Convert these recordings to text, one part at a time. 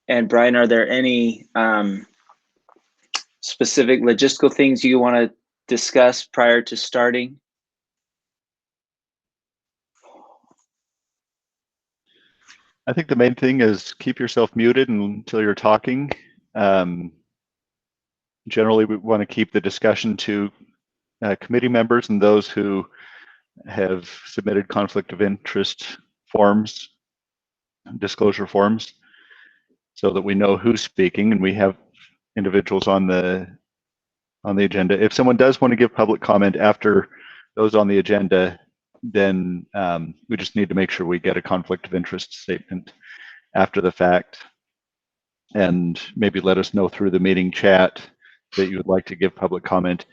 And Brian, are there any specific logistical things you want to discuss prior to starting? I think the main thing is keep yourself muted until you're talking. Generally, we want to keep the discussion to committee members and those who have submitted conflict of interest forms, disclosure forms, so that we know who's speaking and we have individuals on the agenda. If someone does want to give public comment after those on the agenda, then we just need to make sure we get a conflict of interest statement after the fact, and maybe let us know through the meeting chat that you would like to give public comment.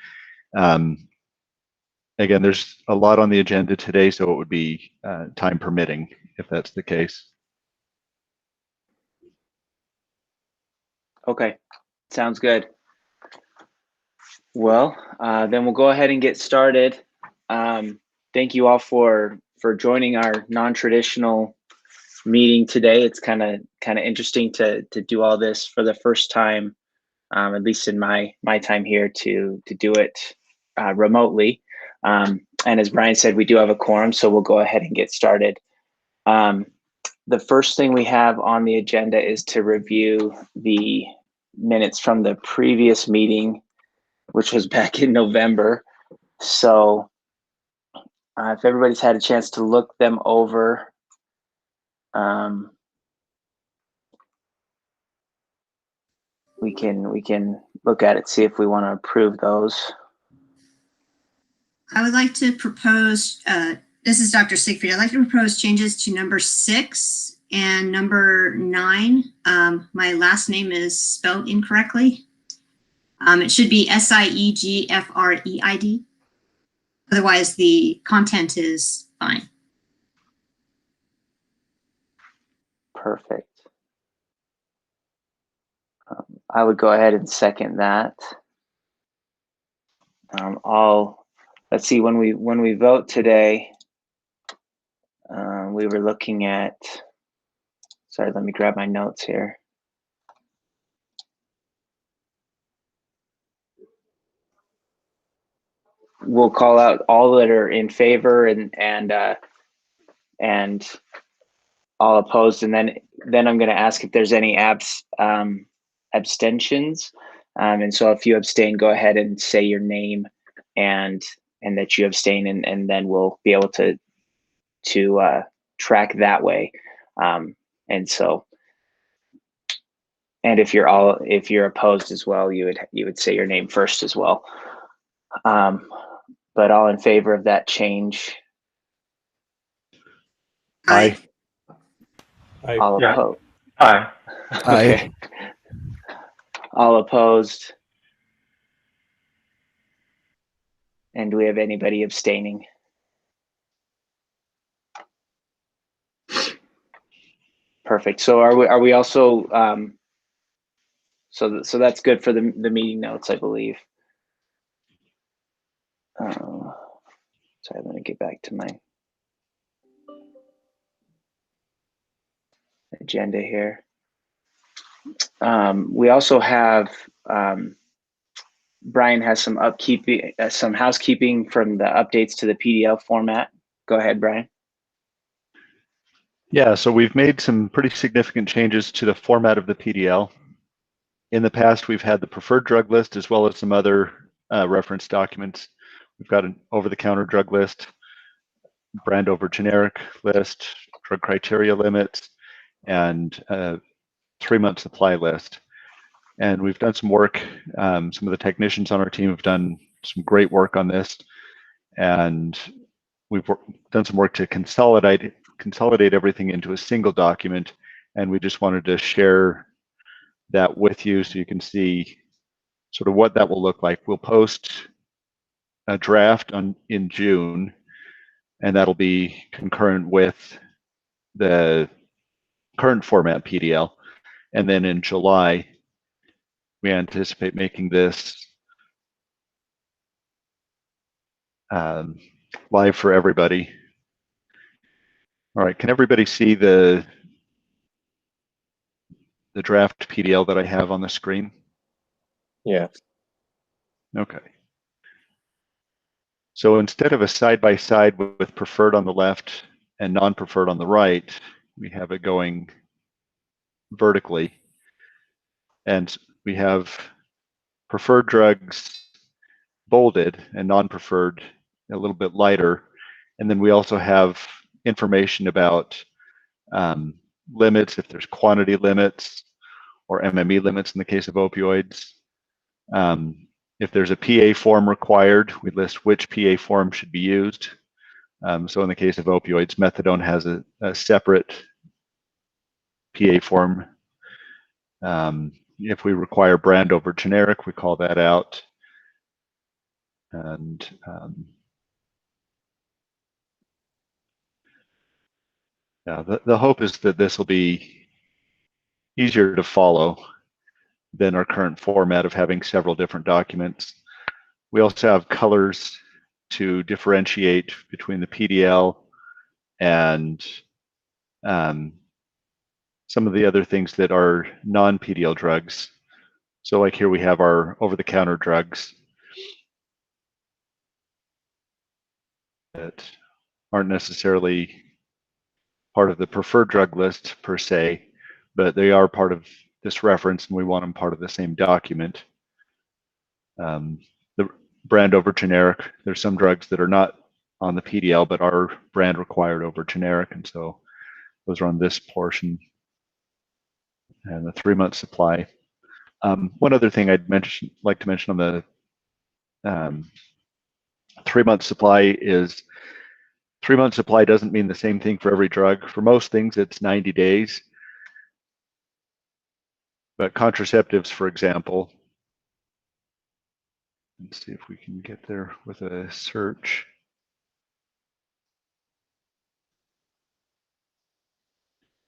Again, there's a lot on the agenda today, so it would be time permitting if that's the case. Okay, sounds good. Well, then we'll go ahead and get started. Thank you all for joining our non-traditional meeting today. It's kind of interesting to do all this for the first time, at least in my time here, to do it remotely. And as Brian said, we do have a quorum, so we'll go ahead and get started. The first thing we have on the agenda is to review the minutes from the previous meeting, which was back in November. So if everybody's had a chance to look them over, we can look at it, see if we want to approve those. I would like to propose, this is Dr. Siegfried. I'd like to propose changes to number 6 and number 9. My last name is spelled incorrectly. It should be Siegfried. Otherwise, the content is fine. Perfect. I would go ahead and second that. Let's see, when we vote today, we were looking at, sorry, let me grab my notes here. We'll call out all that are in favor and all opposed, and then I'm going to ask if there's any abstentions. And so if you abstain, go ahead and say your name and that you abstain, and then we'll be able to track that way. And so, and if you're opposed as well, you would say your name first as well. But all in favor of that change? Aye. All opposed? Aye. Okay. All opposed? And do we have anybody abstaining? Perfect. So are we also so that's good for the meeting notes, I believe. Sorry, let me get back to my agenda here. We also have Brian has some some housekeeping from the updates to the PDL format. Go ahead, Brian. Yeah, so we've made some pretty significant changes to the format of the PDL. In the past, we've had the preferred drug list as well as some other reference documents. We've got an over-the-counter drug list, brand over generic list, drug criteria limits, and 3-month supply list. And we've done some work. Some of the technicians on our team have done some great work on this, and we've done some work to consolidate everything into a single document, and we just wanted to share that with you so you can see sort of what that will look like. We'll post a draft in June, and that'll be concurrent with the current format PDL. And then in July, we anticipate making this live for everybody. All right, can everybody see the the draft PDL that I have on the screen? Yeah. Okay. So instead of a side-by-side with preferred on the left and non-preferred on the right, we have it going vertically. And we have preferred drugs bolded and non-preferred a little bit lighter. And then we also have information about limits, if there's quantity limits or MME limits in the case of opioids. If there's a PA form required, we list which PA form should be used. So in the case of opioids, methadone has a separate PA form. If we require brand over generic, we call that out. And yeah, the hope is that this will be easier to follow than our current format of having several different documents. We also have colors to differentiate between the PDL and some of the other things that are non-PDL drugs. So like here we have our over-the-counter drugs that aren't necessarily part of the preferred drug list per se, but they are part of this reference and we want them part of the same document. The brand over generic, there's some drugs that are not on the PDL but are brand required over generic, and so those are on this portion. And the 3-month supply. One other thing I'd like to mention on the 3-month supply is 3-month supply doesn't mean the same thing for every drug. For most things, it's 90 days. But contraceptives, for example, let's see if we can get there with a search.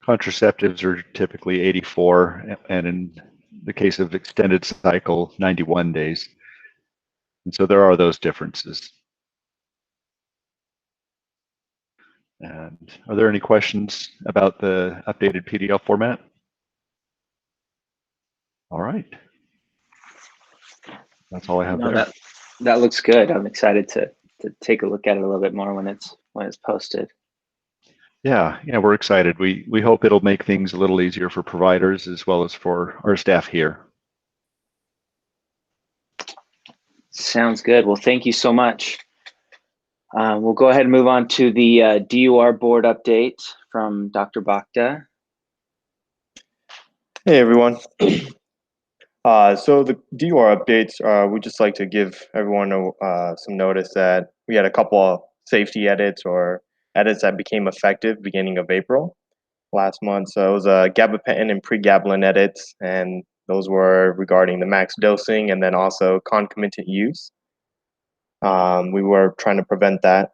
Contraceptives are typically 84, and in the case of extended cycle, 91 days. And so there are those differences. And are there any questions about the updated PDL format? All right. That's all I have there. That looks good. I'm excited to take a look at it a little bit more when it's posted. Yeah, we're excited. We hope it'll make things a little easier for providers as well as for our staff here. Sounds good. Well, thank you so much. We'll go ahead and move on to the DUR board update from Dr. Bhakta. Hey, everyone. So the DUR updates, we'd just like to give everyone some notice that we had a couple of safety edits or edits that became effective beginning of April last month. So it was gabapentin and pregabalin edits, and those were regarding the max dosing and then also concomitant use. We were trying to prevent that.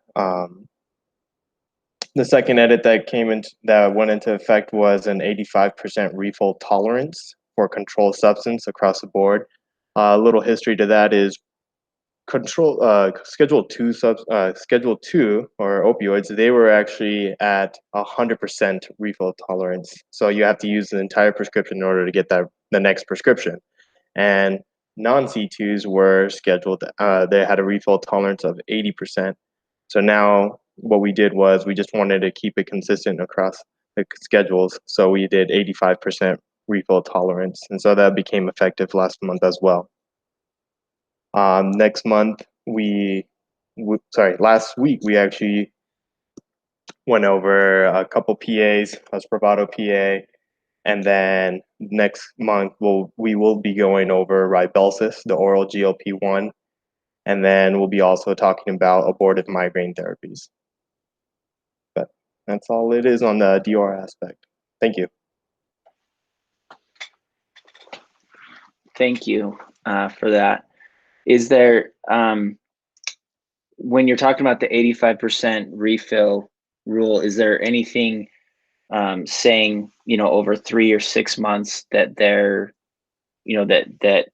The second edit that went into effect was an 85% refill tolerance for controlled substance across the board. A little history to that is Schedule 2 or opioids, they were actually at 100% refill tolerance. So you have to use the entire prescription in order to get the next prescription. And non-C2s were scheduled, they had a refill tolerance of 80%. So now what we did was we just wanted to keep it consistent across the schedules. So we did 85% refill tolerance. And so that became effective last month as well. Next month, last week, we actually went over a couple PAs, a Spravato PA, and then next month, we will be going over Ribelsis, the oral GLP-1, and then we'll be also talking about abortive migraine therapies. But that's all it is on the DUR aspect. Thank you. Thank you for that. Is there, when you're talking about the 85% refill rule, is there anything saying, over 3 or 6 months that they're, that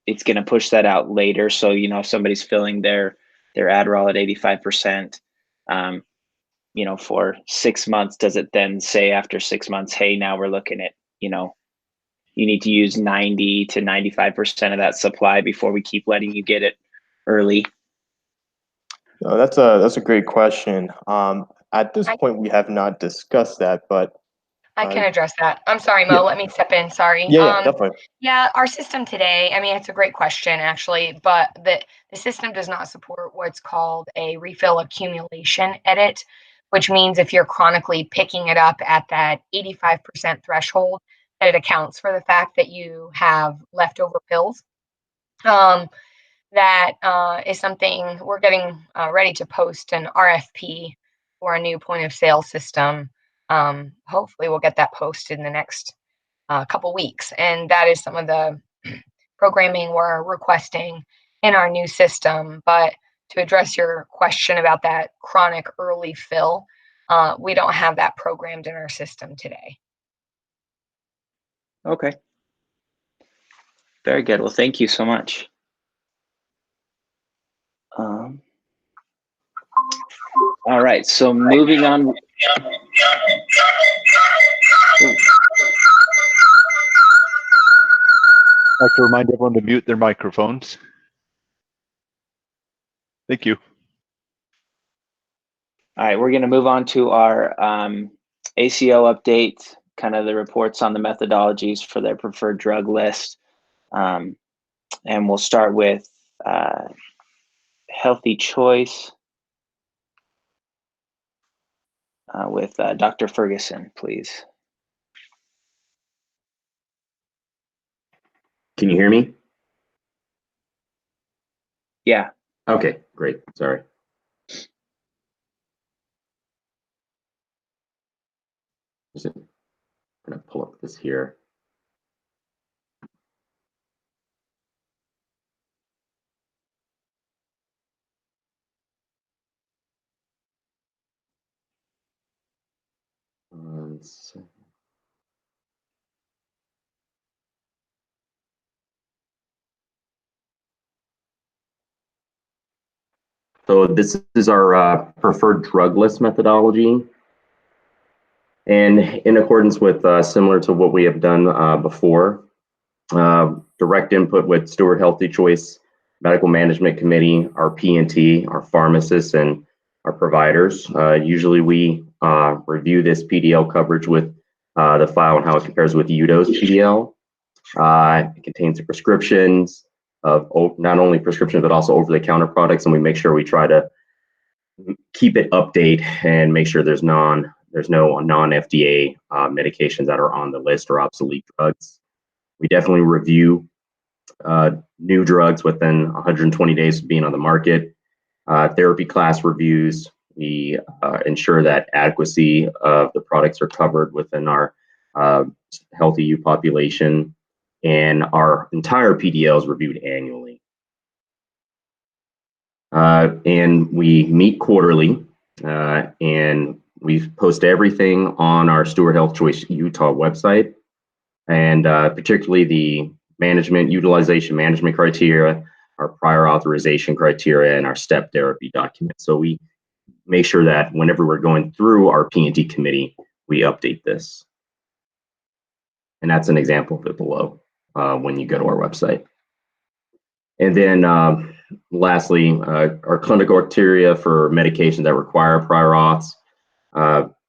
it's going to push that out later? So, if somebody's filling their Adderall at 85%, for 6 months, does it then say after 6 months, hey, now we're looking at, you need to use 90 to 95% of that supply before we keep letting you get it early? No, that's a great question. At this point, we have not discussed that, but I can address that. I'm sorry, Mo. yeah. Let me step in. Sorry. Yeah, definitely. Yeah, our system today, I mean, it's a great question, actually, but the system does not support what's called a refill accumulation edit, which means if you're chronically picking it up at that 85% threshold, that it accounts for the fact that you have leftover pills. That is something we're getting ready to post an RFP for a new point of sale system. Hopefully we'll get that posted in the next couple weeks. And that is some of the programming we're requesting in our new system. But to address your question about that chronic early fill, we don't have that programmed in our system today. Okay. Very good. Well, thank you so much. All right, so moving on. I have to remind everyone to mute their microphones. Thank you. All right, we're going to move on to our ACO update, kind of the reports on the methodologies for their preferred drug list. And we'll start with Healthy Choice with Dr. Ferguson, please. Can you hear me? Yeah. Okay, great. Sorry. Just gonna pull up this here. So this is our preferred drug list methodology. And in accordance with similar to what we have done before, direct input with Steward Healthy Choice Medical Management Committee, our P&T, our pharmacists, and our providers. Usually we review this PDL coverage with the file and how it compares with UDO's PDL. It contains the prescriptions of not only prescriptions, but also over-the-counter products, and we make sure we try to keep it update and make sure there's no non-FDA medications that are on the list or obsolete drugs. We definitely review new drugs within 120 days of being on the market. Therapy class reviews. We ensure that adequacy of the products are covered within our healthy U population, and our entire PDL is reviewed annually. And we meet quarterly, and we post everything on our Steward Health Choice Utah website, and particularly the utilization management criteria, our prior authorization criteria, and our step therapy document. So we make sure that whenever we're going through our P&T committee, we update this. And that's an example of it below when you go to our website. And then lastly, our clinical criteria for medications that require prior auths.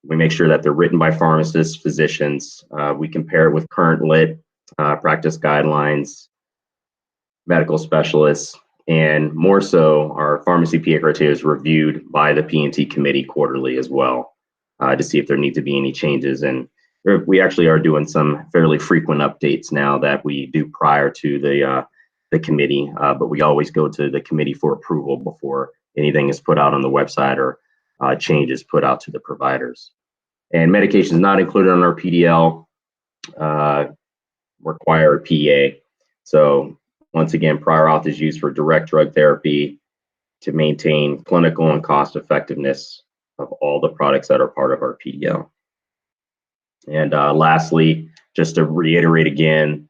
We make sure that they're written by pharmacists, physicians. We compare it with current lit practice guidelines, medical specialists, and more so, our pharmacy PA criteria is reviewed by the P&T committee quarterly as well to see if there need to be any changes. And we actually are doing some fairly frequent updates now that we do prior to the committee, but we always go to the committee for approval before anything is put out on the website or changes put out to the providers. And medications not included on our PDL require a PA. So once again, prior auth is used for direct drug therapy to maintain clinical and cost effectiveness of all the products that are part of our PDL. And lastly, just to reiterate again,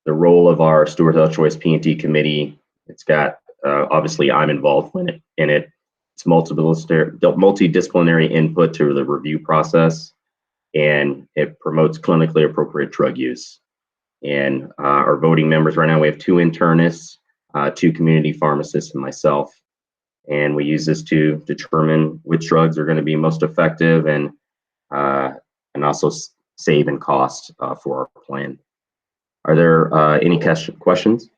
the role of our Steward Health Choice P&T committee, it's got, obviously I'm involved in it. It's multidisciplinary input to the review process, and it promotes clinically appropriate drug use. And our voting members right now, we have 2 internists, 2 community pharmacists, and myself. And we use this to determine which drugs are going to be most effective and also save in cost for our plan. Are there any questions?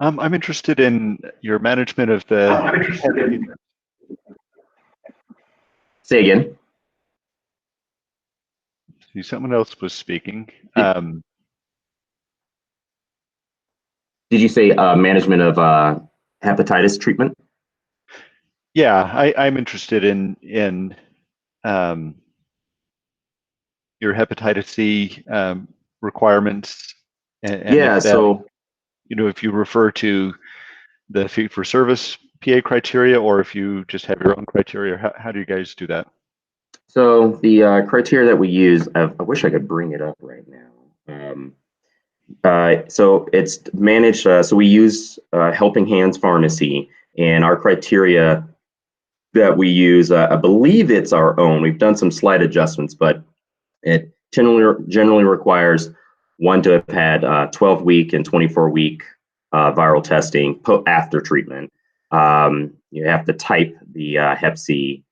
I'm interested in your management of the. Say again. See, someone else was speaking. Did you say management of hepatitis treatment? Yeah, I'm interested in your hepatitis C requirements, and Yeah, if that, so if you refer to the fee for service PA criteria, or if you just have your own criteria, how do you guys do that? So the criteria that we use, I wish I could bring it up right now. So it's managed, so we use Helping Hands Pharmacy, and our criteria that we use, I believe it's our own. We've done some slight adjustments, but it generally requires one to have had 12-week and 24-week viral testing after treatment. You have to type the Hep C.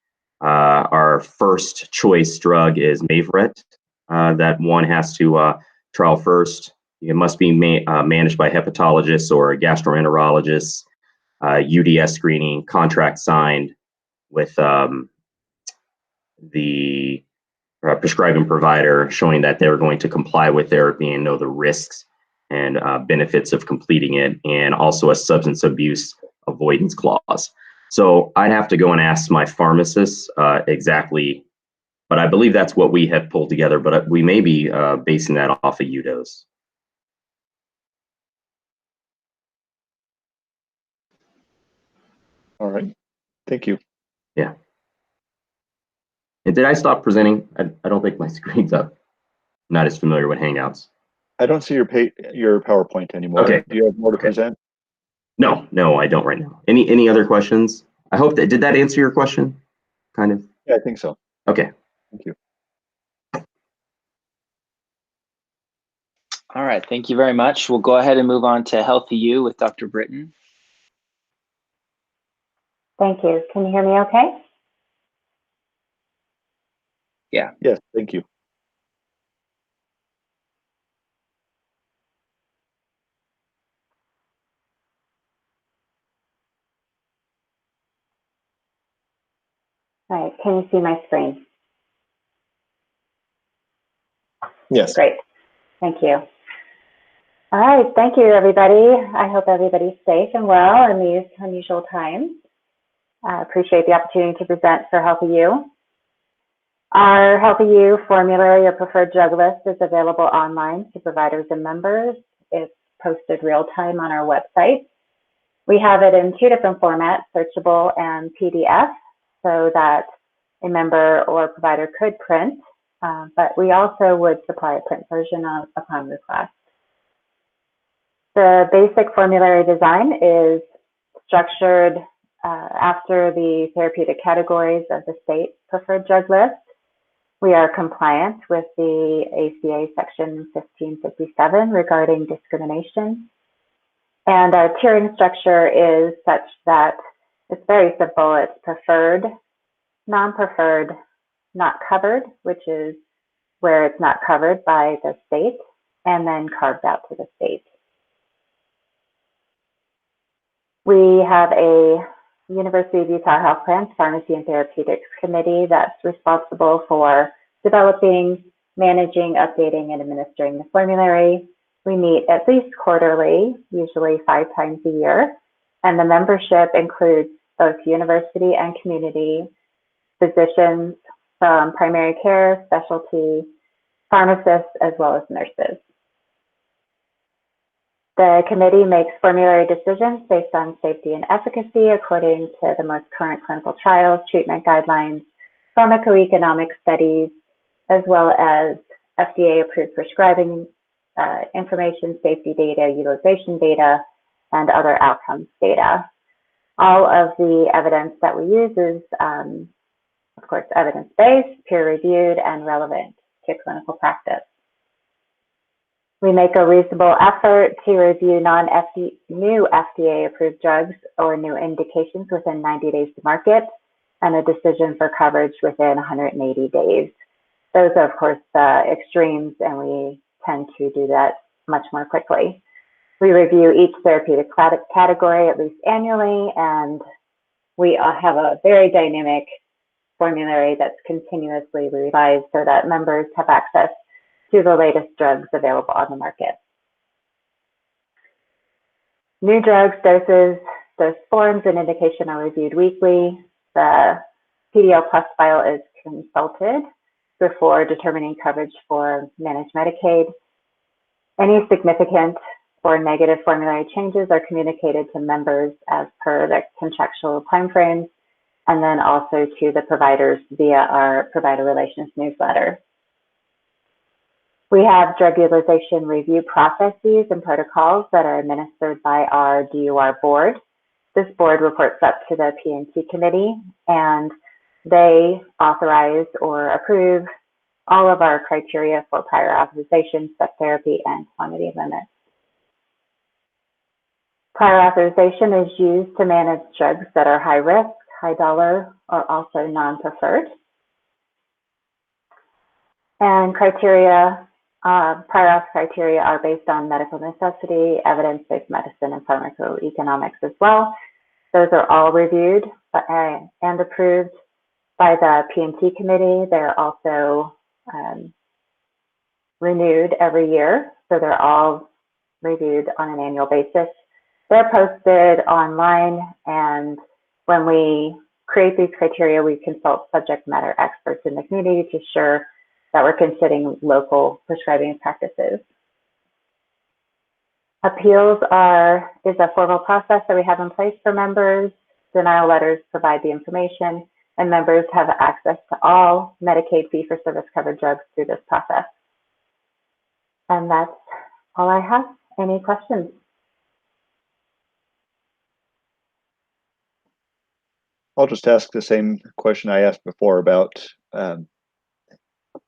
Our first choice drug is Mavorite. That one has to trial first. It must be managed by hepatologists or gastroenterologists, UDS screening, contract signed with the prescribing provider, showing that they're going to comply with therapy and know the risks and benefits of completing it, and also a substance abuse avoidance clause. So I'd have to go and ask my pharmacist exactly, but I believe that's what we have pulled together, but we may be basing that off of UDOS. All right, thank you. Yeah. And did I stop presenting? I don't think my screen's up. I'm not as familiar with Hangouts. I don't see your PowerPoint anymore. Okay. Do you have more to present? No, I don't right now. Any other questions? I hope that, did that answer your question? Kind of? Yeah, I think so. Okay. Thank you. All right, thank you very much. We'll go ahead and move on to Healthy You with Dr. Britton. Thank you. Can you hear me okay? Yeah. Yes, thank you. All right, can you see my screen? Yes. Great, thank you. All right, thank you, everybody. I hope everybody's safe and well in these unusual times. I appreciate the opportunity to present for Healthy You. Our Healthy You formulary or preferred drug list is available online to providers and members. It's posted real time on our website. We have it in 2 different formats, searchable and PDF, so that a member or provider could print, but we also would supply a print version upon request. The basic formulary design is structured after the therapeutic categories of the state preferred drug list. We are compliant with the ACA section 1557 regarding discrimination. And our tiering structure is such that it's very simple. It's preferred, non-preferred, not covered, which is where it's not covered by the state, and then carved out to the state. We have a University of Utah Health Plans Pharmacy and Therapeutics Committee that's responsible for developing, managing, updating, and administering the formulary. We meet at least quarterly, usually 5 times a year, and the membership includes both university and community physicians from primary care, specialty, pharmacists, as well as nurses. The committee makes formulary decisions based on safety and efficacy according to the most current clinical trials, treatment guidelines, pharmacoeconomic studies, as well as FDA-approved prescribing information, safety data, utilization data, and other outcomes data. All of the evidence that we use is, of course, evidence-based, peer-reviewed, and relevant to clinical practice. We make a reasonable effort to review new FDA-approved drugs or new indications within 90 days to market, and a decision for coverage within 180 days. Those are, of course, the extremes, and we tend to do that much more quickly. We review each therapeutic category at least annually, and we have a very dynamic formulary that's continuously revised so that members have access to the latest drugs available on the market. New drugs, doses, dose forms, and indication are reviewed weekly. The PDL Plus file is consulted before determining coverage for managed Medicaid. Any significant or negative formulary changes are communicated to members as per the contractual timeframes, and then also to the providers via our provider relations newsletter. We have drug utilization review processes and protocols that are administered by our DUR board. This board reports up to the P&T committee, and they authorize or approve all of our criteria for prior authorization, step therapy, and quantity limits. Prior authorization is used to manage drugs that are high risk, high dollar, or also non-preferred. And criteria, prior auth criteria are based on medical necessity, evidence-based medicine, and pharmacoeconomics as well. Those are all reviewed and approved by the P&T committee. They're also renewed every year, so they're all reviewed on an annual basis. They're posted online, and when we create these criteria, we consult subject matter experts in the community to ensure that we're considering local prescribing practices. Appeals is a formal process that we have in place for members. Denial letters provide the information, and members have access to all Medicaid fee-for-service covered drugs through this process. And that's all I have. Any questions? I'll just ask the same question I asked before about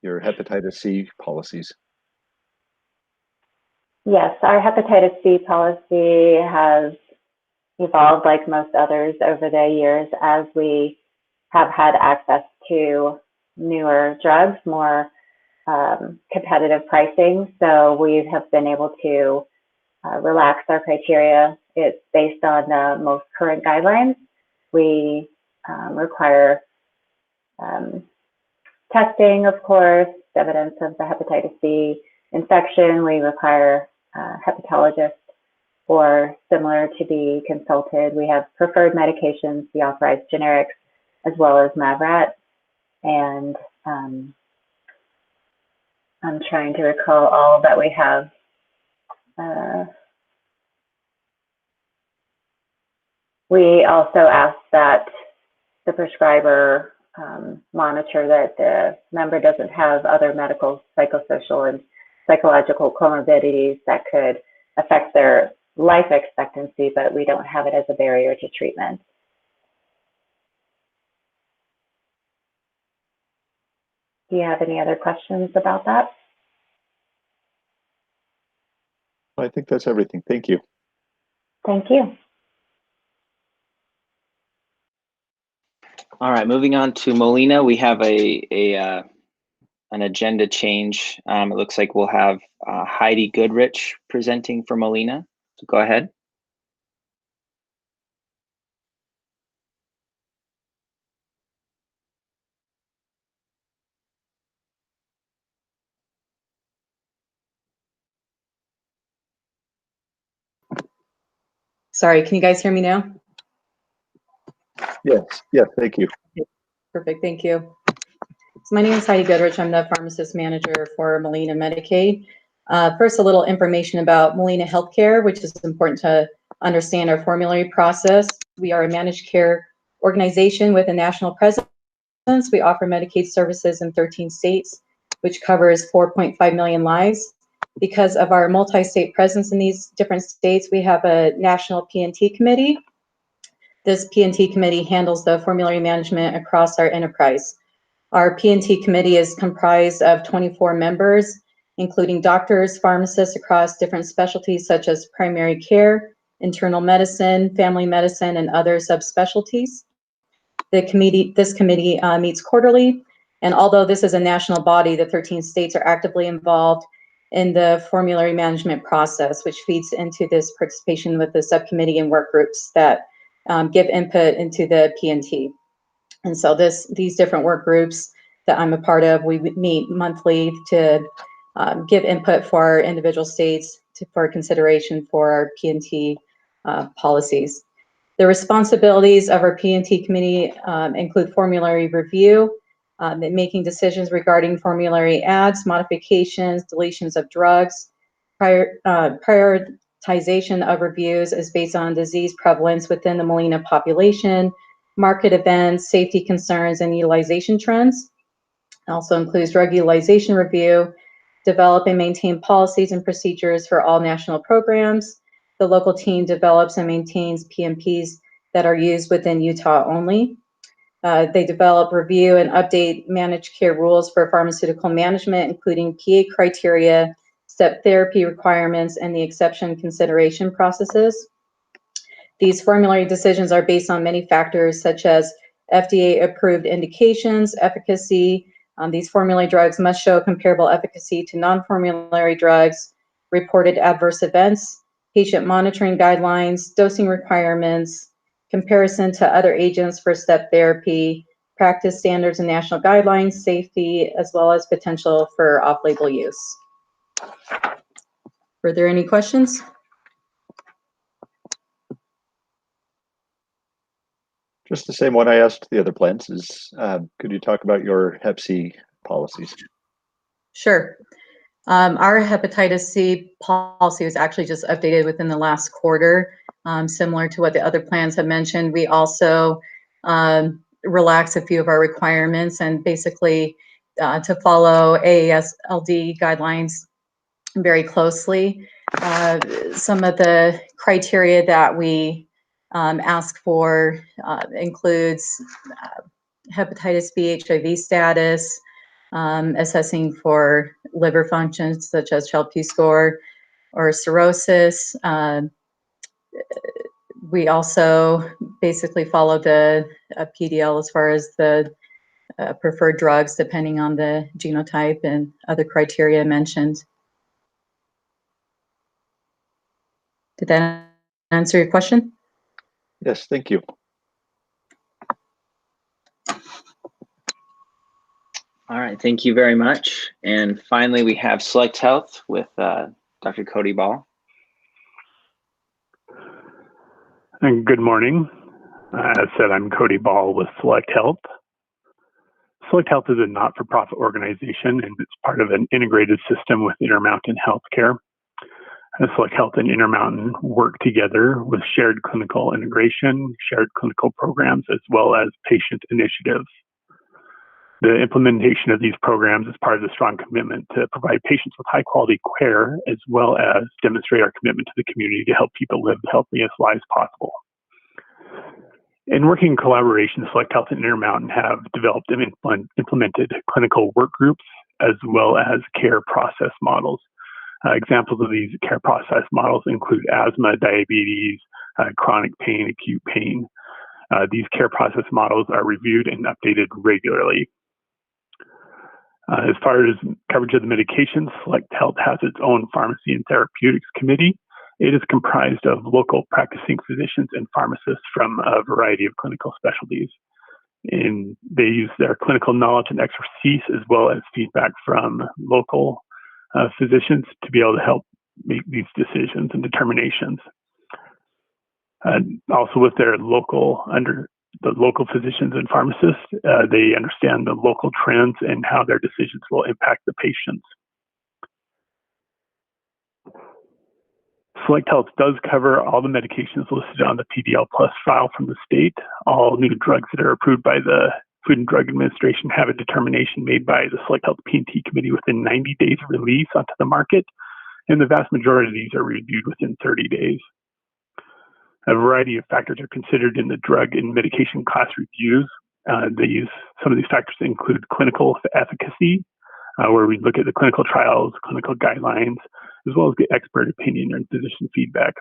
your hepatitis C policies. Yes, our hepatitis C policy has evolved like most others over the years as we have had access to newer drugs, more competitive pricing. So we have been able to relax our criteria. It's based on the most current guidelines. We require testing, of course, evidence of the hepatitis C infection. We require hepatologists or similar to be consulted. We have preferred medications, the authorized generics, as well as MAVRAT. And I'm trying to recall all that we have. We also ask that the prescriber monitor that the member doesn't have other medical, psychosocial, and psychological comorbidities that could affect their life expectancy, but we don't have it as a barrier to treatment. Do you have any other questions about that? I think that's everything. Thank you. Thank you. All right, moving on to Molina, we have an agenda change. It looks like we'll have Heidi Goodrich presenting for Molina. So go ahead. Sorry, can you guys hear me now? Yes, thank you. Perfect, thank you. So my name is Heidi Goodrich. I'm the pharmacist manager for Molina Medicaid. First, a little information about Molina Healthcare, which is important to understand our formulary process. We are a managed care organization with a national presence. We offer Medicaid services in 13 states, which covers 4.5 million lives. Because of our multi-state presence in these different states, we have a national P&T committee This P&T committee handles the formulary management across our enterprise. Our P&T committee is comprised of 24 members, including doctors, pharmacists across different specialties such as primary care, internal medicine, family medicine, and other subspecialties. This committee meets quarterly, and although this is a national body, the 13 states are actively involved in the formulary management process, which feeds into this participation with the subcommittee and work groups that give input into the P&T. And so these different work groups that I'm a part of, we meet monthly to give input for our individual states for consideration for our P&T policies. The responsibilities of our P&T committee include formulary review, making decisions regarding formulary adds, modifications, deletions of drugs. Prioritization of reviews is based on disease prevalence within the Molina population, market events, safety concerns, and utilization trends. It also includes drug utilization review, develop and maintain policies and procedures for all national programs. The local team develops and maintains PMPs that are used within Utah only. They develop, review, and update managed care rules for pharmaceutical management, including PA criteria, step therapy requirements, and the exception consideration processes. These formulary decisions are based on many factors such as FDA-approved indications, efficacy. These formulary drugs must show comparable efficacy to non-formulary drugs, reported adverse events, patient monitoring guidelines, dosing requirements, comparison to other agents for step therapy, practice standards and national guidelines, safety, as well as potential for off-label use. Were there any questions? Just the same one I asked the other plans is, could you talk about your Hep C policies? Sure. Our hepatitis C policy was actually just updated within the last quarter, similar to what the other plans have mentioned. We also relaxed a few of our requirements and basically to follow AASLD guidelines very closely. Some of the criteria that we ask for includes hepatitis B HIV status, assessing for liver functions such as Child-Pugh score or cirrhosis. We also basically follow the PDL as far as the preferred drugs depending on the genotype and other criteria mentioned. Did that answer your question? Yes, thank you. All right, thank you very much. And finally, we have Select Health with Dr. Cody Ball. And good morning. As said, I'm Cody Ball with Select Health. Select Health is a not-for-profit organization, and it's part of an integrated system with Intermountain Healthcare. Select Health and Intermountain work together with shared clinical integration, shared clinical programs, as well as patient initiatives. The implementation of these programs is part of the strong commitment to provide patients with high-quality care, as well as demonstrate our commitment to the community to help people live the healthiest lives possible. In working collaboration, Select Health and Intermountain have developed and implemented clinical work groups, as well as care process models. Examples of these care process models include asthma, diabetes, chronic pain, acute pain. These care process models are reviewed and updated regularly. As far as coverage of the medications, Select Health has its own pharmacy and therapeutics committee. It is comprised of local practicing physicians and pharmacists from a variety of clinical specialties. And they use their clinical knowledge and expertise, as well as feedback from local physicians to be able to help make these decisions and determinations. Also with their local physicians and pharmacists, they understand the local trends and how their decisions will impact the patients. Select Health does cover all the medications listed on the PDL Plus file from the state. All new drugs that are approved by the Food and Drug Administration have a determination made by the Select Health P&T committee within 90 days of release onto the market, and the vast majority of these are reviewed within 30 days. A variety of factors are considered in the drug and medication class reviews. Some of these factors include clinical efficacy, where we look at the clinical trials, clinical guidelines, as well as get expert opinion and physician feedback.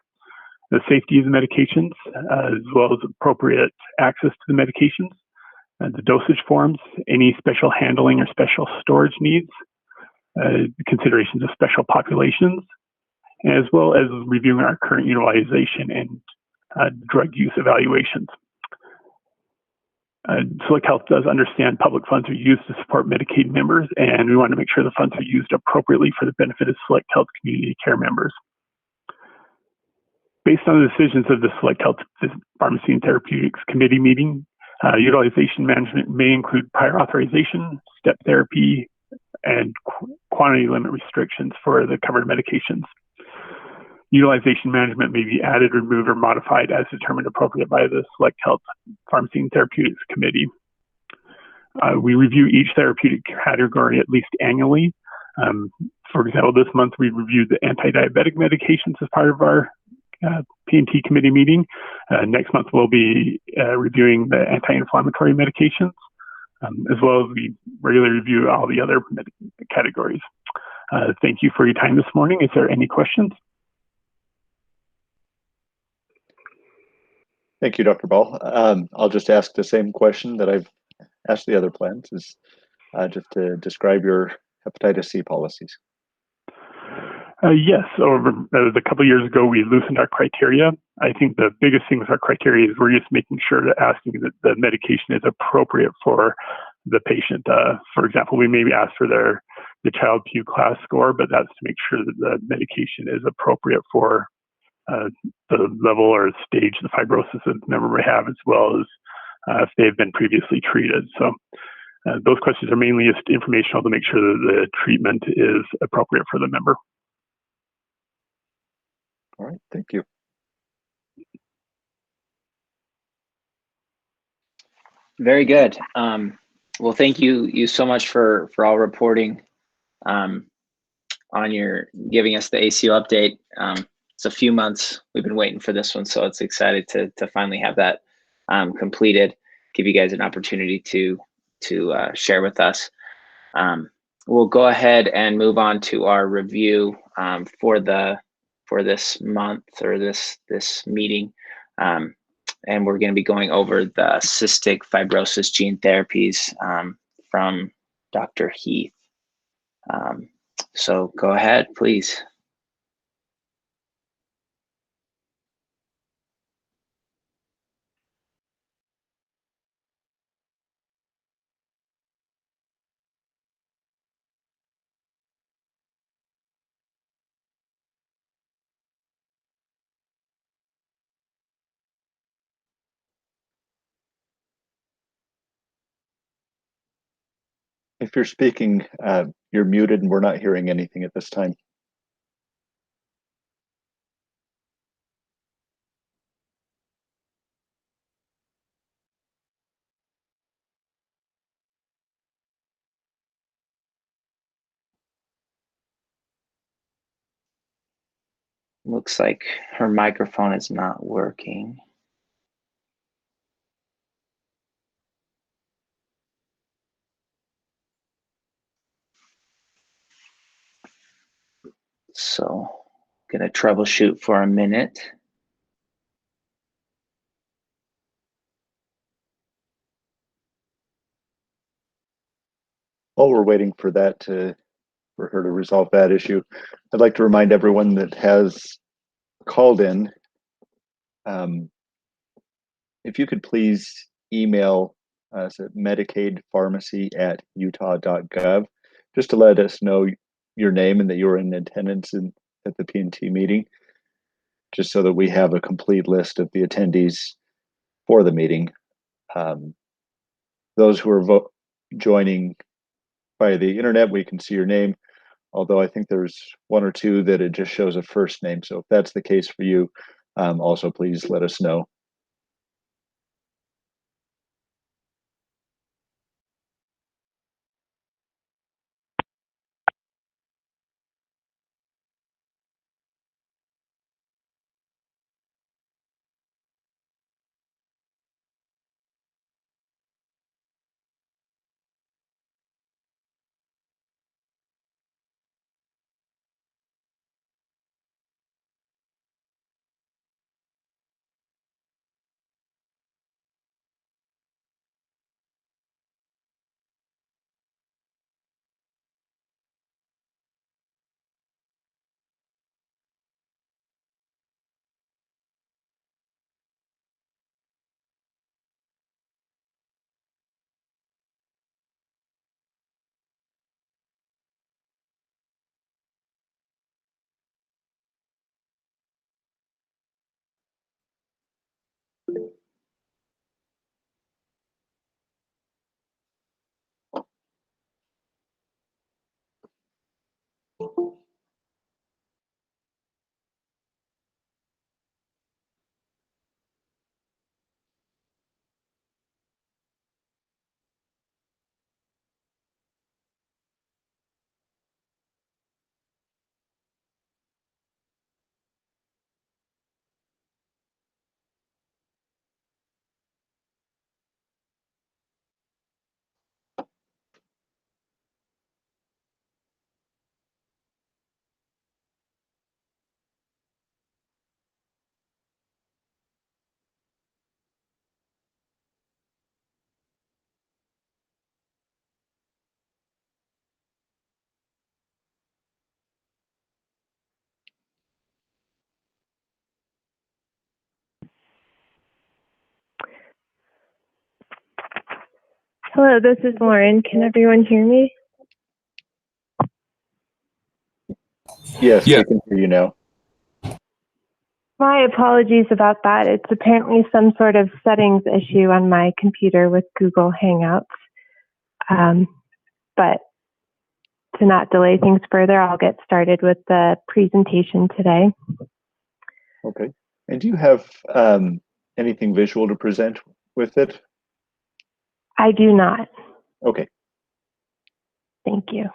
The safety of the medications, as well as appropriate access to the medications, the dosage forms, any special handling or special storage needs, considerations of special populations, as well as reviewing our current utilization and drug use evaluations. Select Health does understand public funds are used to support Medicaid members, and we want to make sure the funds are used appropriately for the benefit of Select Health community care members. Based on the decisions of the Select Health Pharmacy and Therapeutics Committee meeting, utilization management may include prior authorization, step therapy, and quantity limit restrictions for the covered medications. Utilization management may be added, removed, or modified as determined appropriate by the Select Health Pharmacy and Therapeutics Committee. We review each therapeutic category at least annually. For example, this month we reviewed the anti-diabetic medications as part of our P&T committee meeting. Next month we'll be reviewing the anti-inflammatory medications, as well as we regularly review all the other categories. Thank you for your time this morning. Is there any questions? Thank you, Dr. Ball. I'll just ask the same question that I've asked the other plans, is just to describe your hepatitis C policies. Yes, over a couple of years ago, we loosened our criteria. I think the biggest thing with our criteria is we're just making sure that asking that the medication is appropriate for the patient. For example, we maybe ask for the Child-Pugh class score, but that's to make sure that the medication is appropriate for the level or stage of the fibrosis that the member may have, as well as if they've been previously treated. So those questions are mainly just informational to make sure that the treatment is appropriate for the member. All right, thank you. Very good. Well, thank you so much for all reporting on your giving us the ACO update. It's a few months we've been waiting for this one, so it's excited to finally have that completed. Give you guys an opportunity to share with us. We'll go ahead and move on to our review for this month or this meeting. And we're going to be going over the cystic fibrosis gene therapies from Dr. Heath. So go ahead, please. If you're speaking, you're muted and we're not hearing anything at this time. Looks like her microphone is not working. So, gonna troubleshoot for a minute. While we're waiting for that for her to resolve that issue, I'd like to remind everyone that has called in, if you could please email us at medicaidpharmacy@utah.gov, just to let us know your name and that you're in attendance at the P&T meeting, just so that we have a complete list of the attendees for the meeting. Those who are joining via the internet, we can see your name, although I think there's one or two that it just shows a first name. So if that's the case for you, also please let us know. Hello, this is Lauren. Can everyone hear me? Yes, Yeah. we can hear you now. My apologies about that. It's apparently some sort of settings issue on my computer with Google Hangouts. But to not delay things further, I'll get started with the presentation today. Okay. And do you have anything visual to present with it? I do not. Okay. Thank you.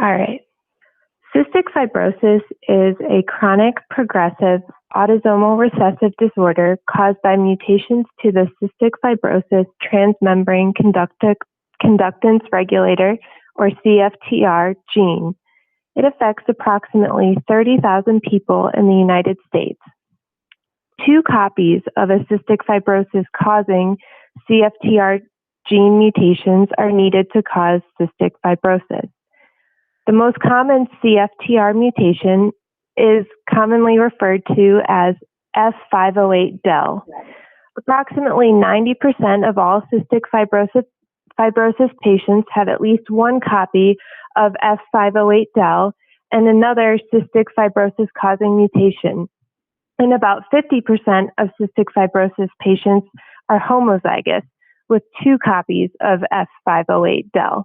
All right. Cystic fibrosis is a chronic, progressive, autosomal recessive disorder caused by mutations to the cystic fibrosis transmembrane conductance regulator, or CFTR, gene. It affects approximately 30,000 people in the United States. 2 copies of a cystic fibrosis causing CFTR gene mutations are needed to cause cystic fibrosis. The most common CFTR mutation is commonly referred to as F508del. Approximately 90% of all cystic fibrosis patients have at least one copy of F508del and another cystic fibrosis causing mutation. And about 50% of cystic fibrosis patients are homozygous with 2 copies of F508del.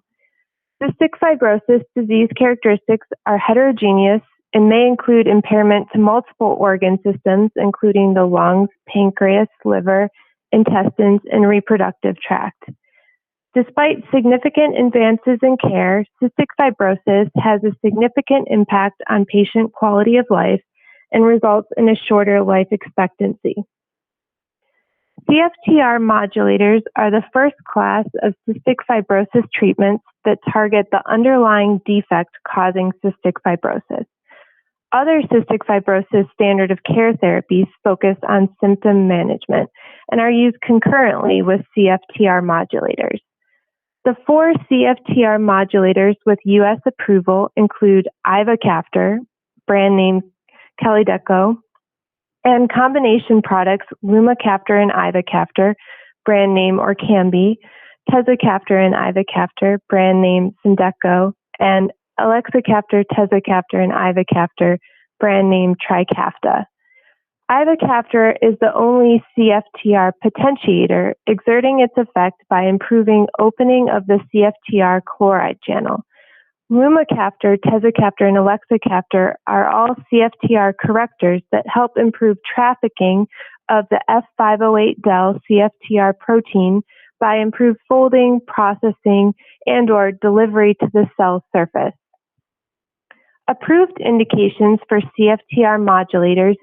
Cystic fibrosis disease characteristics are heterogeneous and may include impairment to multiple organ systems, including the lungs, pancreas, liver, intestines, and reproductive tract. Despite significant advances in care, cystic fibrosis has a significant impact on patient quality of life and results in a shorter life expectancy. CFTR modulators are the first class of cystic fibrosis treatments that target the underlying defect causing cystic fibrosis. Other cystic fibrosis standard of care therapies focus on symptom management and are used concurrently with CFTR modulators. The 4 CFTR modulators with U.S. approval include ivacaftor, brand name Kalydeco, and combination products lumacaftor and ivacaftor, brand name Orkambi, tezacaftor and ivacaftor, brand name Symdeko, and elexacaftor, tezacaftor, and ivacaftor, brand name Trikafta. Ivacaftor is the only CFTR potentiator exerting its effect by improving opening of the CFTR chloride channel. Lumacaftor, tezacaftor, and elexacaftor are all CFTR correctors that help improve trafficking of the F508del CFTR protein by improved folding, processing, and/or delivery to the cell surface. Approved indications for CFTR modulators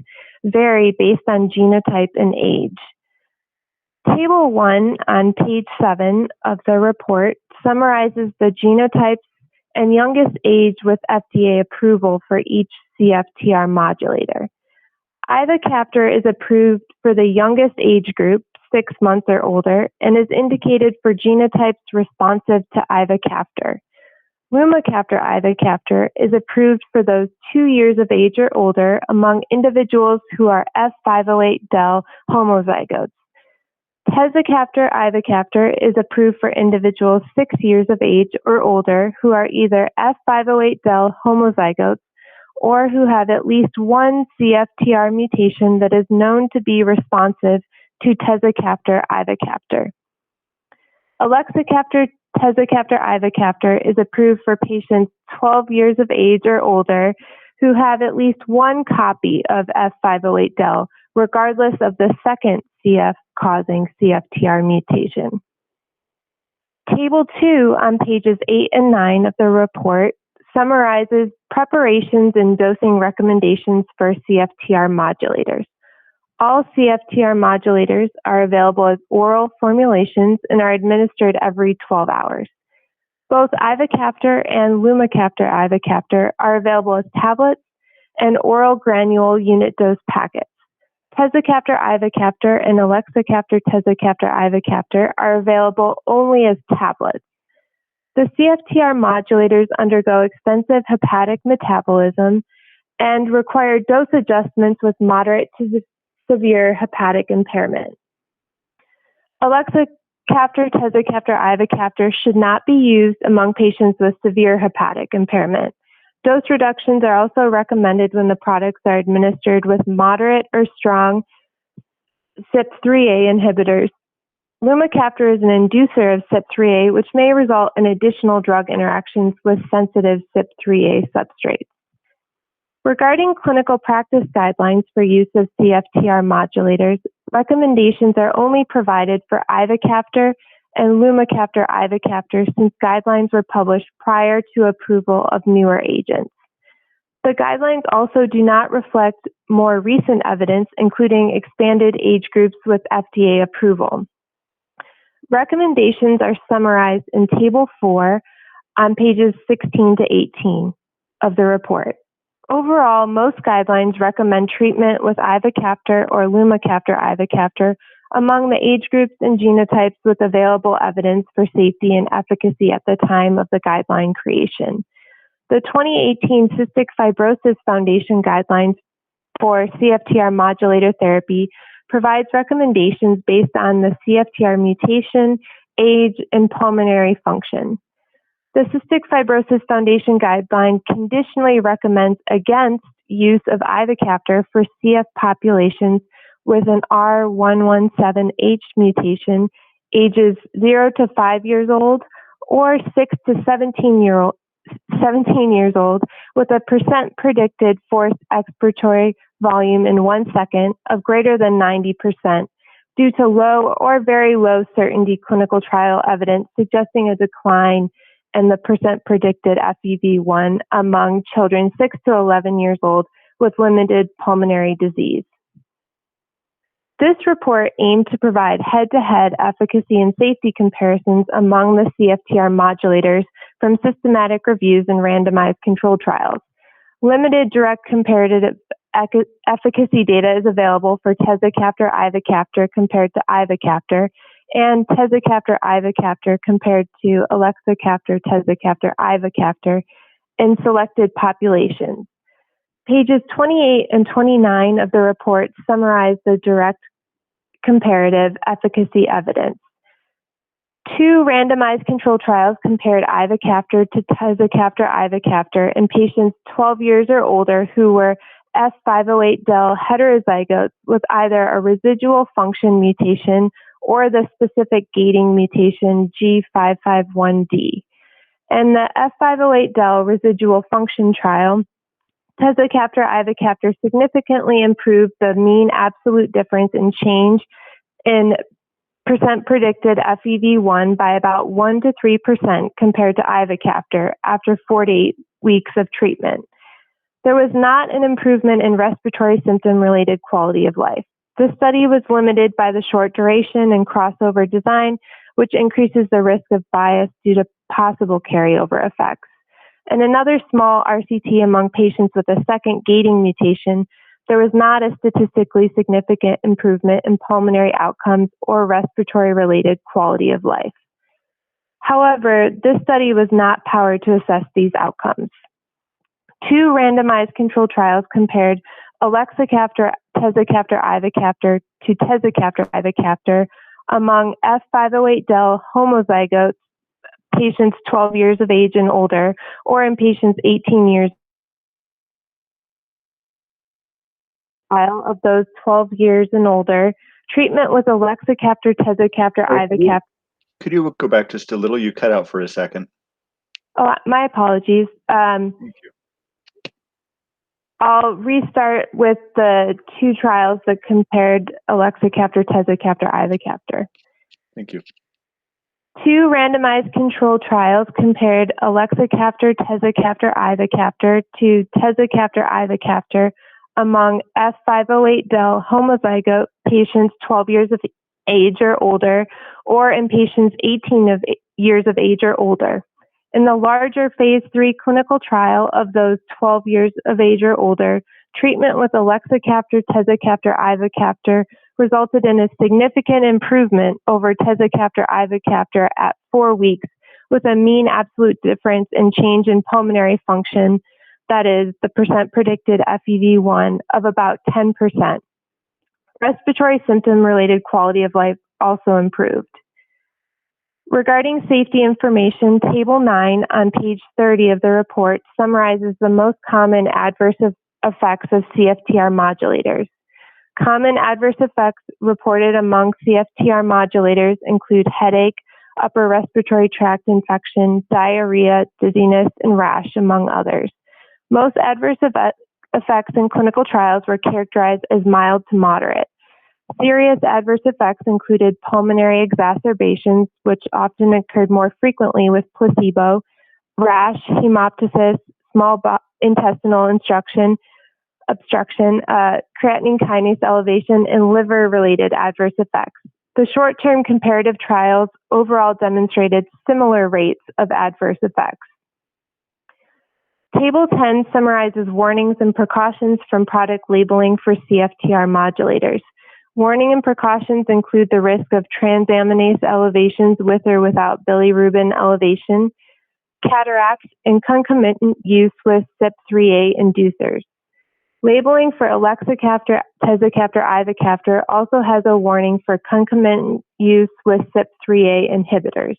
vary based on genotype and age. Table 1 on page 7 of the report summarizes the genotypes and youngest age with FDA approval for each CFTR modulator. Ivacaftor is approved for the youngest age group, 6 months or older, and is indicated for genotypes responsive to ivacaftor. Lumacaftor ivacaftor is approved for those 2 years of age or older among individuals who are F508del homozygotes. Tezacaftor ivacaftor is approved for individuals 6 years of age or older who are either F508del homozygotes or who have at least one CFTR mutation that is known to be responsive to tezacaftor ivacaftor. Elexacaftor tezacaftor ivacaftor is approved for patients 12 years of age or older who have at least one copy of F508del, regardless of the second CF causing CFTR mutation. Table 2 on pages 8 and 9 of the report summarizes preparations and dosing recommendations for CFTR modulators. All CFTR modulators are available as oral formulations and are administered every 12 hours. Both ivacaftor and lumacaftor ivacaftor are available as tablets and oral granule unit dose packets. Tezacaftor ivacaftor and elexacaftor tezacaftor ivacaftor are available only as tablets. The CFTR modulators undergo extensive hepatic metabolism and require dose adjustments with moderate to severe hepatic impairment. tezacaftor, ivacaftor should not be used among patients with severe hepatic impairment. Dose reductions are also recommended when the products are administered with moderate or strong CYP3A inhibitors. Lumacaftor is an inducer of CYP3A, which may result in additional drug interactions with sensitive CYP3A substrates. Regarding clinical practice guidelines for use of CFTR modulators, recommendations are only provided for ivacaftor and lumacaftor ivacaftor since guidelines were published prior to approval of newer agents. The guidelines also do not reflect more recent evidence, including expanded age groups with FDA approval. Recommendations are summarized in Table 4 on pages 16 to 18 of the report. Overall, most guidelines recommend treatment with ivacaftor or lumacaftor ivacaftor among the age groups and genotypes with available evidence for safety and efficacy at the time of the guideline creation. The 2018 Cystic Fibrosis Foundation guidelines for CFTR modulator therapy provides recommendations based on the CFTR mutation, age, and pulmonary function. The Cystic Fibrosis Foundation guideline conditionally recommends against use of ivacaftor for CF populations with an R117H mutation, ages 0 to 5 years old, or 6 to 17 years old, with a percent predicted forced expiratory volume in 1 second of greater than 90% due to low or very low certainty clinical trial evidence suggesting a decline in the percent predicted FEV1 among children 6 to 11 years old with limited pulmonary disease. This report aimed to provide head-to-head efficacy and safety comparisons among the CFTR modulators from systematic reviews and randomized controlled trials. Limited direct comparative efficacy data is available for tezacaftor ivacaftor compared to ivacaftor, and tezacaftor ivacaftor compared to elexacaftor tezacaftor ivacaftor in selected populations. Pages 28 and 29 of the report summarize the direct comparative efficacy evidence. 2 randomized controlled trials compared ivacaftor to tezacaftor ivacaftor in patients 12 years or older who were F508del heterozygotes with either a residual function mutation or the specific gating mutation G551D. In the F508del residual function trial, tezacaftor ivacaftor significantly improved the mean absolute difference in change in percent predicted FEV1 by about 1 to 3% compared to ivacaftor after 4 to 8 weeks of treatment. There was not an improvement in respiratory symptom-related quality of life. The study was limited by the short duration and crossover design, which increases the risk of bias due to possible carryover effects. In another small RCT among patients with a second gating mutation, there was not a statistically significant improvement in pulmonary outcomes or respiratory-related quality of life. However, this study was not powered to assess these outcomes. 2 randomized controlled trials compared elexacaftor tezacaftor ivacaftor to tezacaftor ivacaftor among F508del homozygotes patients 12 years of age and older, or in patients 18 years of those 12 years and older. Treatment with elexacaftor tezacaftor ivacaftor. Could you go back just a little? You cut out for a second. Oh, my apologies. Thank you. I'll restart with the 2 trials that compared elexacaftor tezacaftor ivacaftor. Thank you. 2 randomized controlled trials compared elexacaftor tezacaftor ivacaftor to tezacaftor ivacaftor among F508del homozygote patients 12 years of age or older, or in patients 18 years of age or older. In the larger phase 3 clinical trial of those 12 years of age or older, treatment with elexacaftor tezacaftor ivacaftor resulted in a significant improvement over tezacaftor ivacaftor at 4 weeks, with a mean absolute difference in change in pulmonary function, that is, the percent predicted FEV1, of about 10%. Respiratory symptom-related quality of life also improved. Regarding safety information, Table 9 on page 30 of the report summarizes the most common adverse effects of CFTR modulators. Common adverse effects reported among CFTR modulators include headache, upper respiratory tract infection, diarrhea, dizziness, and rash, among others. Most adverse effects in clinical trials were characterized as mild to moderate. Serious adverse effects included pulmonary exacerbations, which often occurred more frequently with placebo, rash, hemoptysis, small intestinal obstruction, creatinine kinase elevation, and liver-related adverse effects. The short-term comparative trials overall demonstrated similar rates of adverse effects. Table 10 summarizes warnings and precautions from product labeling for CFTR modulators. Warning and precautions include the risk of transaminase elevations with or without bilirubin elevation, cataracts, and concomitant use with CYP3A inducers. Labeling for elexacaftor, tezacaftor, ivacaftor also has a warning for concomitant use with CYP3A inhibitors.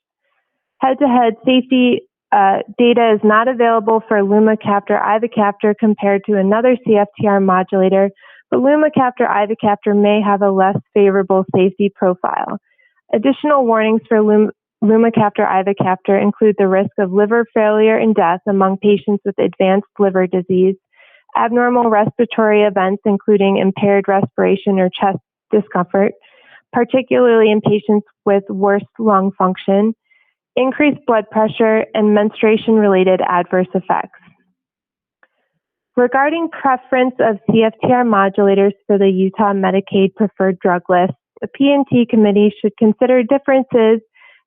Head-to-head safety data is not available for lumacaftor, ivacaftor compared to another CFTR modulator, but lumacaftor, ivacaftor may have a less favorable safety profile. Additional warnings for lumacaftor, ivacaftor include the risk of liver failure and death among patients with advanced liver disease, abnormal respiratory events including impaired respiration or chest discomfort, particularly in patients with worse lung function, increased blood pressure, and menstruation-related adverse effects. Regarding preference of CFTR modulators for the Utah Medicaid preferred drug list, the P&T committee should consider differences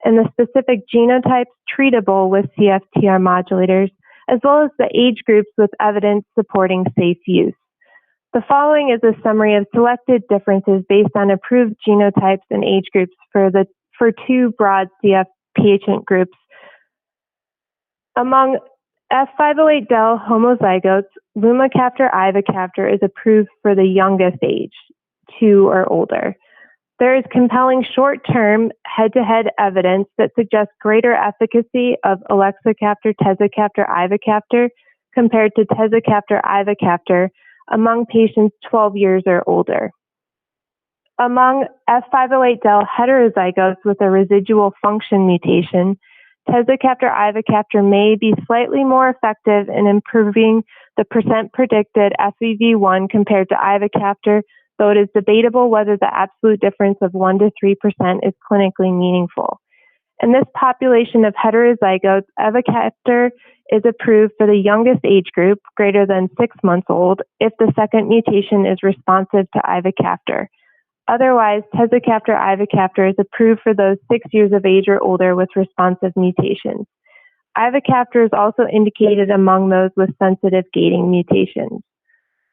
in the specific genotypes treatable with CFTR modulators, as well as the age groups with evidence supporting safe use. The following is a summary of selected differences based on approved genotypes and age groups for two broad CF patient groups. Among F508del homozygotes, lumacaftor ivacaftor is approved for the youngest age, 2 or older. There is compelling short-term head-to-head evidence that suggests greater efficacy of elexacaftor, tezacaftor, ivacaftor compared to tezacaftor, ivacaftor among patients 12 years or older. Among F508del heterozygotes with a residual function mutation, tezacaftor, ivacaftor may be slightly more effective in improving the percent predicted FEV1 compared to ivacaftor, though it is debatable whether the absolute difference of 1 to 3% is clinically meaningful. In this population of heterozygotes, ivacaftor is approved for the youngest age group, greater than 6 months old, if the second mutation is responsive to ivacaftor. Otherwise, tezacaftor, ivacaftor is approved for those 6 years of age or older with responsive mutations. Ivacaftor is also indicated among those with sensitive gating mutations.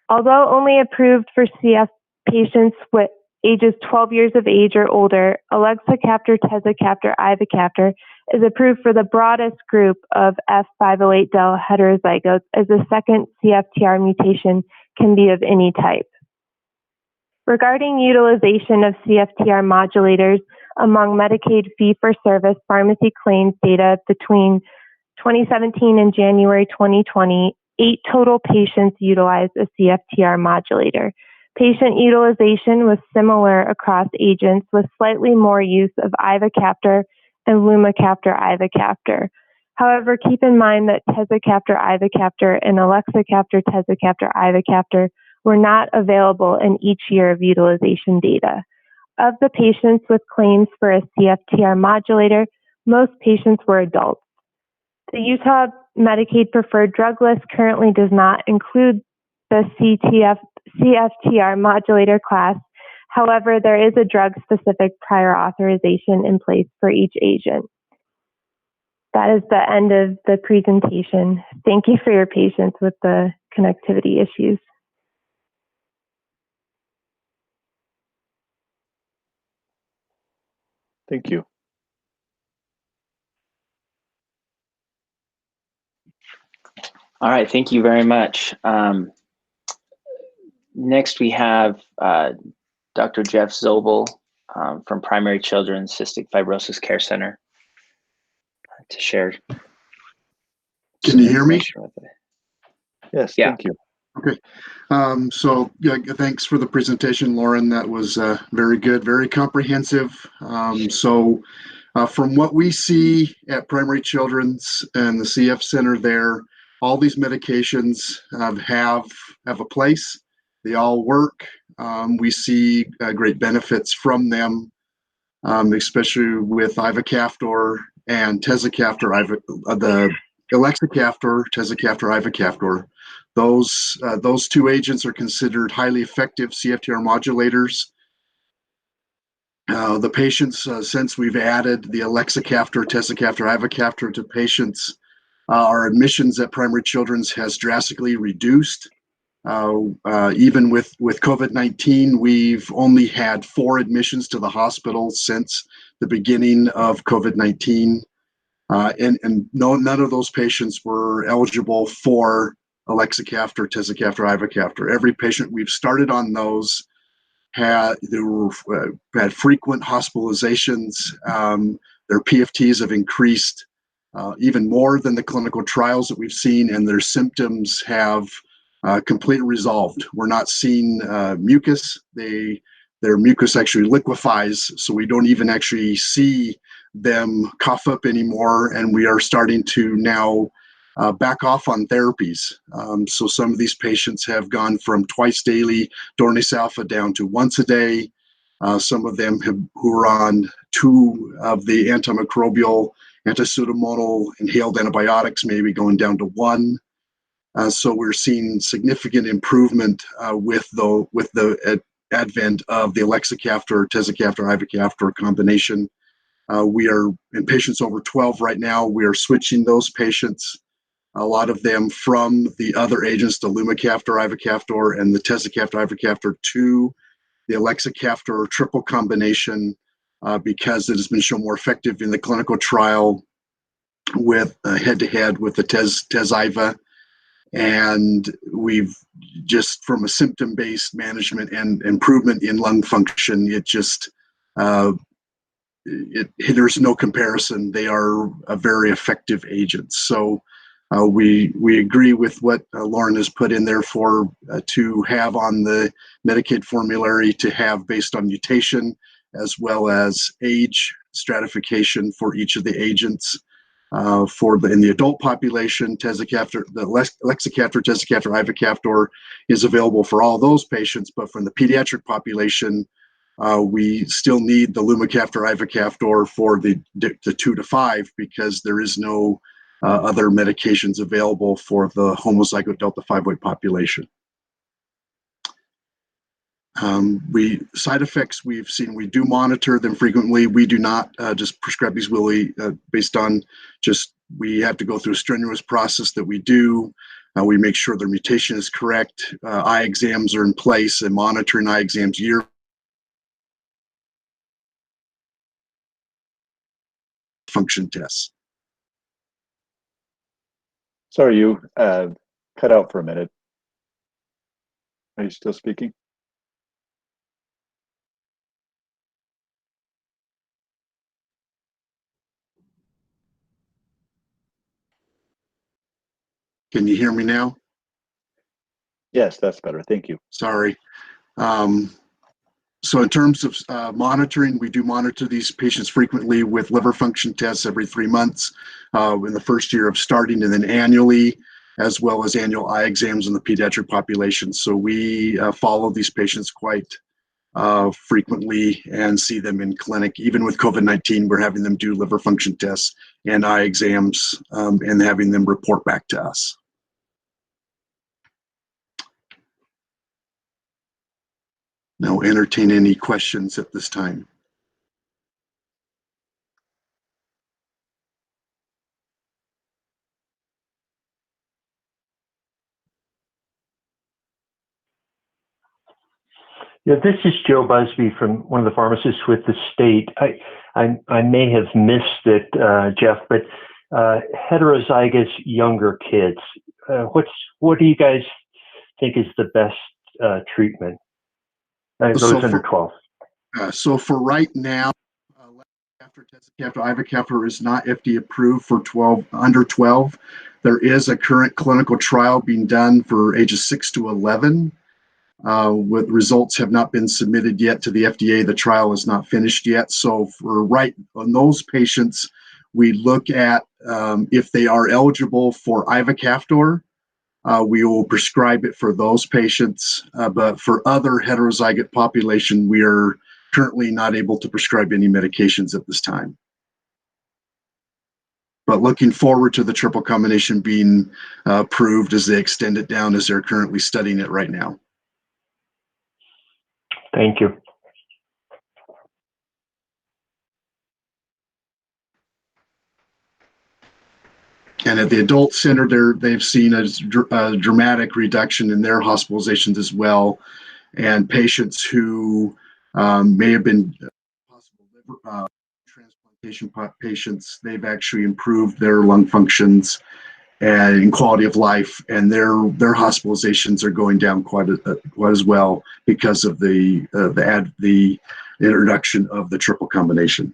Although only approved for CF patients with ages 12 years of age or older, elexacaftor, tezacaftor, ivacaftor is approved for the broadest group of F508del heterozygotes, as the second CFTR mutation can be of any type. Regarding utilization of CFTR modulators among Medicaid fee-for-service pharmacy claims data between 2017 and January 2020, 8 total patients utilized a CFTR modulator. Patient utilization was similar across agents, with slightly more use of ivacaftor and lumacaftor ivacaftor. However, keep in mind that tezacaftor ivacaftor and elexacaftor tezacaftor ivacaftor were not available in each year of utilization data. Of the patients with claims for a CFTR modulator, most patients were adults. The Utah Medicaid preferred drug list currently does not include the CFTR modulator class. However, there is a drug-specific prior authorization in place for each agent. That is the end of the presentation. Thank you for your patience with the connectivity issues. Thank you. All right, thank you very much. Next, we have Dr. Jeff Zobel from Primary Children's Cystic Fibrosis Care Center. to share. Can you hear me? information with it. Yes, Yeah. thank you. Okay. So yeah, thanks for the presentation, Lauren. That was very good, very comprehensive. From what we see at Primary Children's and the CF Center there, all these medications have a place. They all work. We see great benefits from them, especially with ivacaftor and tezacaftor, the elexacaftor, tezacaftor, ivacaftor. Those two agents are considered highly effective CFTR modulators. The patients, since we've added the elexacaftor, tezacaftor, ivacaftor to patients, our admissions at Primary Children's has drastically reduced. Even with COVID-19, we've only had 4 admissions to the hospital since the beginning of COVID-19. And none of those patients were eligible for elexacaftor, tezacaftor, ivacaftor. Every patient we've started on those had frequent hospitalizations. Their PFTs have increased even more than the clinical trials that we've seen, and their symptoms have completely resolved. We're not seeing mucus. Their mucus actually liquefies, so we don't even actually see them cough up anymore, and we are starting to now back off on therapies. So some of these patients have gone from twice daily Dornase alpha down to once a day. Some of them who are on 2 of the antimicrobial, anti-pseudomonal inhaled antibiotics, maybe going down to 1. So we're seeing significant improvement with the advent of the elexacaftor, tezacaftor, ivacaftor combination. We are in patients over 12 right now. We are switching those patients, a lot of them from the other agents, the lumacaftor, ivacaftor, and the tezacaftor, ivacaftor, to the elexacaftor triple combination because it has been shown more effective in the clinical trial with head-to-head with the Tez-Iva. And we've just, from a symptom-based management and improvement in lung function, there's no comparison. They are a very effective agent. So we agree with what Lauren has put in there for to have on the Medicaid formulary, to have based on mutation as well as age stratification for each of the agents. In the adult population, tezacaftor, the elexacaftor, tezacaftor, ivacaftor is available for all those patients, but from the pediatric population, we still need the lumacaftor, ivacaftor for the 2 to 5 because there is no other medications available for the homozygote delta 5 population. Side effects we've seen, we do monitor them frequently. We do not just prescribe these willy based on we have to go through a strenuous process that we do. We make sure their mutation is correct. Eye exams are in place and monitoring eye exams yearly. Function tests. Sorry, you cut out for a minute. Are you still speaking? Can you hear me now? Yes, that's better. Thank you. Sorry. So in terms of monitoring, we do monitor these patients frequently with liver function tests every 3 months in the first year of starting, and then annually, as well as annual eye exams in the pediatric population. So we follow these patients quite frequently and see them in clinic. Even with COVID-19, we're having them do liver function tests and eye exams and having them report back to us. Now entertain any questions at this time. Yeah, this is Joe Busby from one of the pharmacists with the state. I may have missed it, Jeff, but heterozygous younger kids, what do you guys think is the best treatment? Those under 12. So for right now, tezacaftor, ivacaftor is not FDA approved for under 12. There is a current clinical trial being done for ages 6 to 11. With results have not been submitted yet to the FDA. The trial is not finished yet. So for on those patients, we look at if they are eligible for ivacaftor. We will prescribe it for those patients, but for other heterozygote population, we are currently not able to prescribe any medications at this time. But looking forward to the triple combination being approved as they extend it down as they're currently studying it right now. Thank you. And at the adult center, they've seen a dramatic reduction in their hospitalizations as well. And patients who may have been possible liver transplantation patients, they've actually improved their lung functions and quality of life, and their hospitalizations are going down quite as well because of the introduction of the triple combination.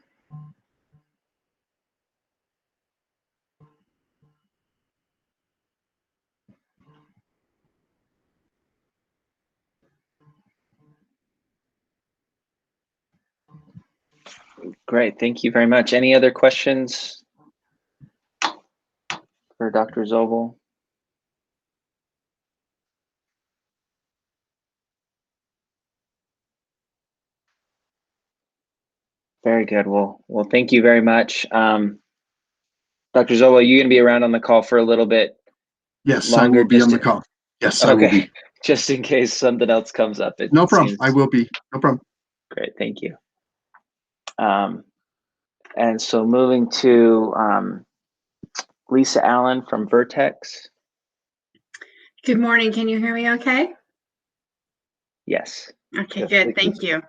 Great, thank you very much. Any other questions for Dr. Zobel? Very good. Well, thank you very much. Dr. Zobel, are you going to be around on the call for a little bit? Yes, longer, I will be on the call. Yes, I will be. Just in case something else comes up. No problem. I will be. No problem. Great, thank you. And so moving to Lisa Allen from Vertex. Good morning. Can you hear me okay? Yes. Okay, good. Thank you.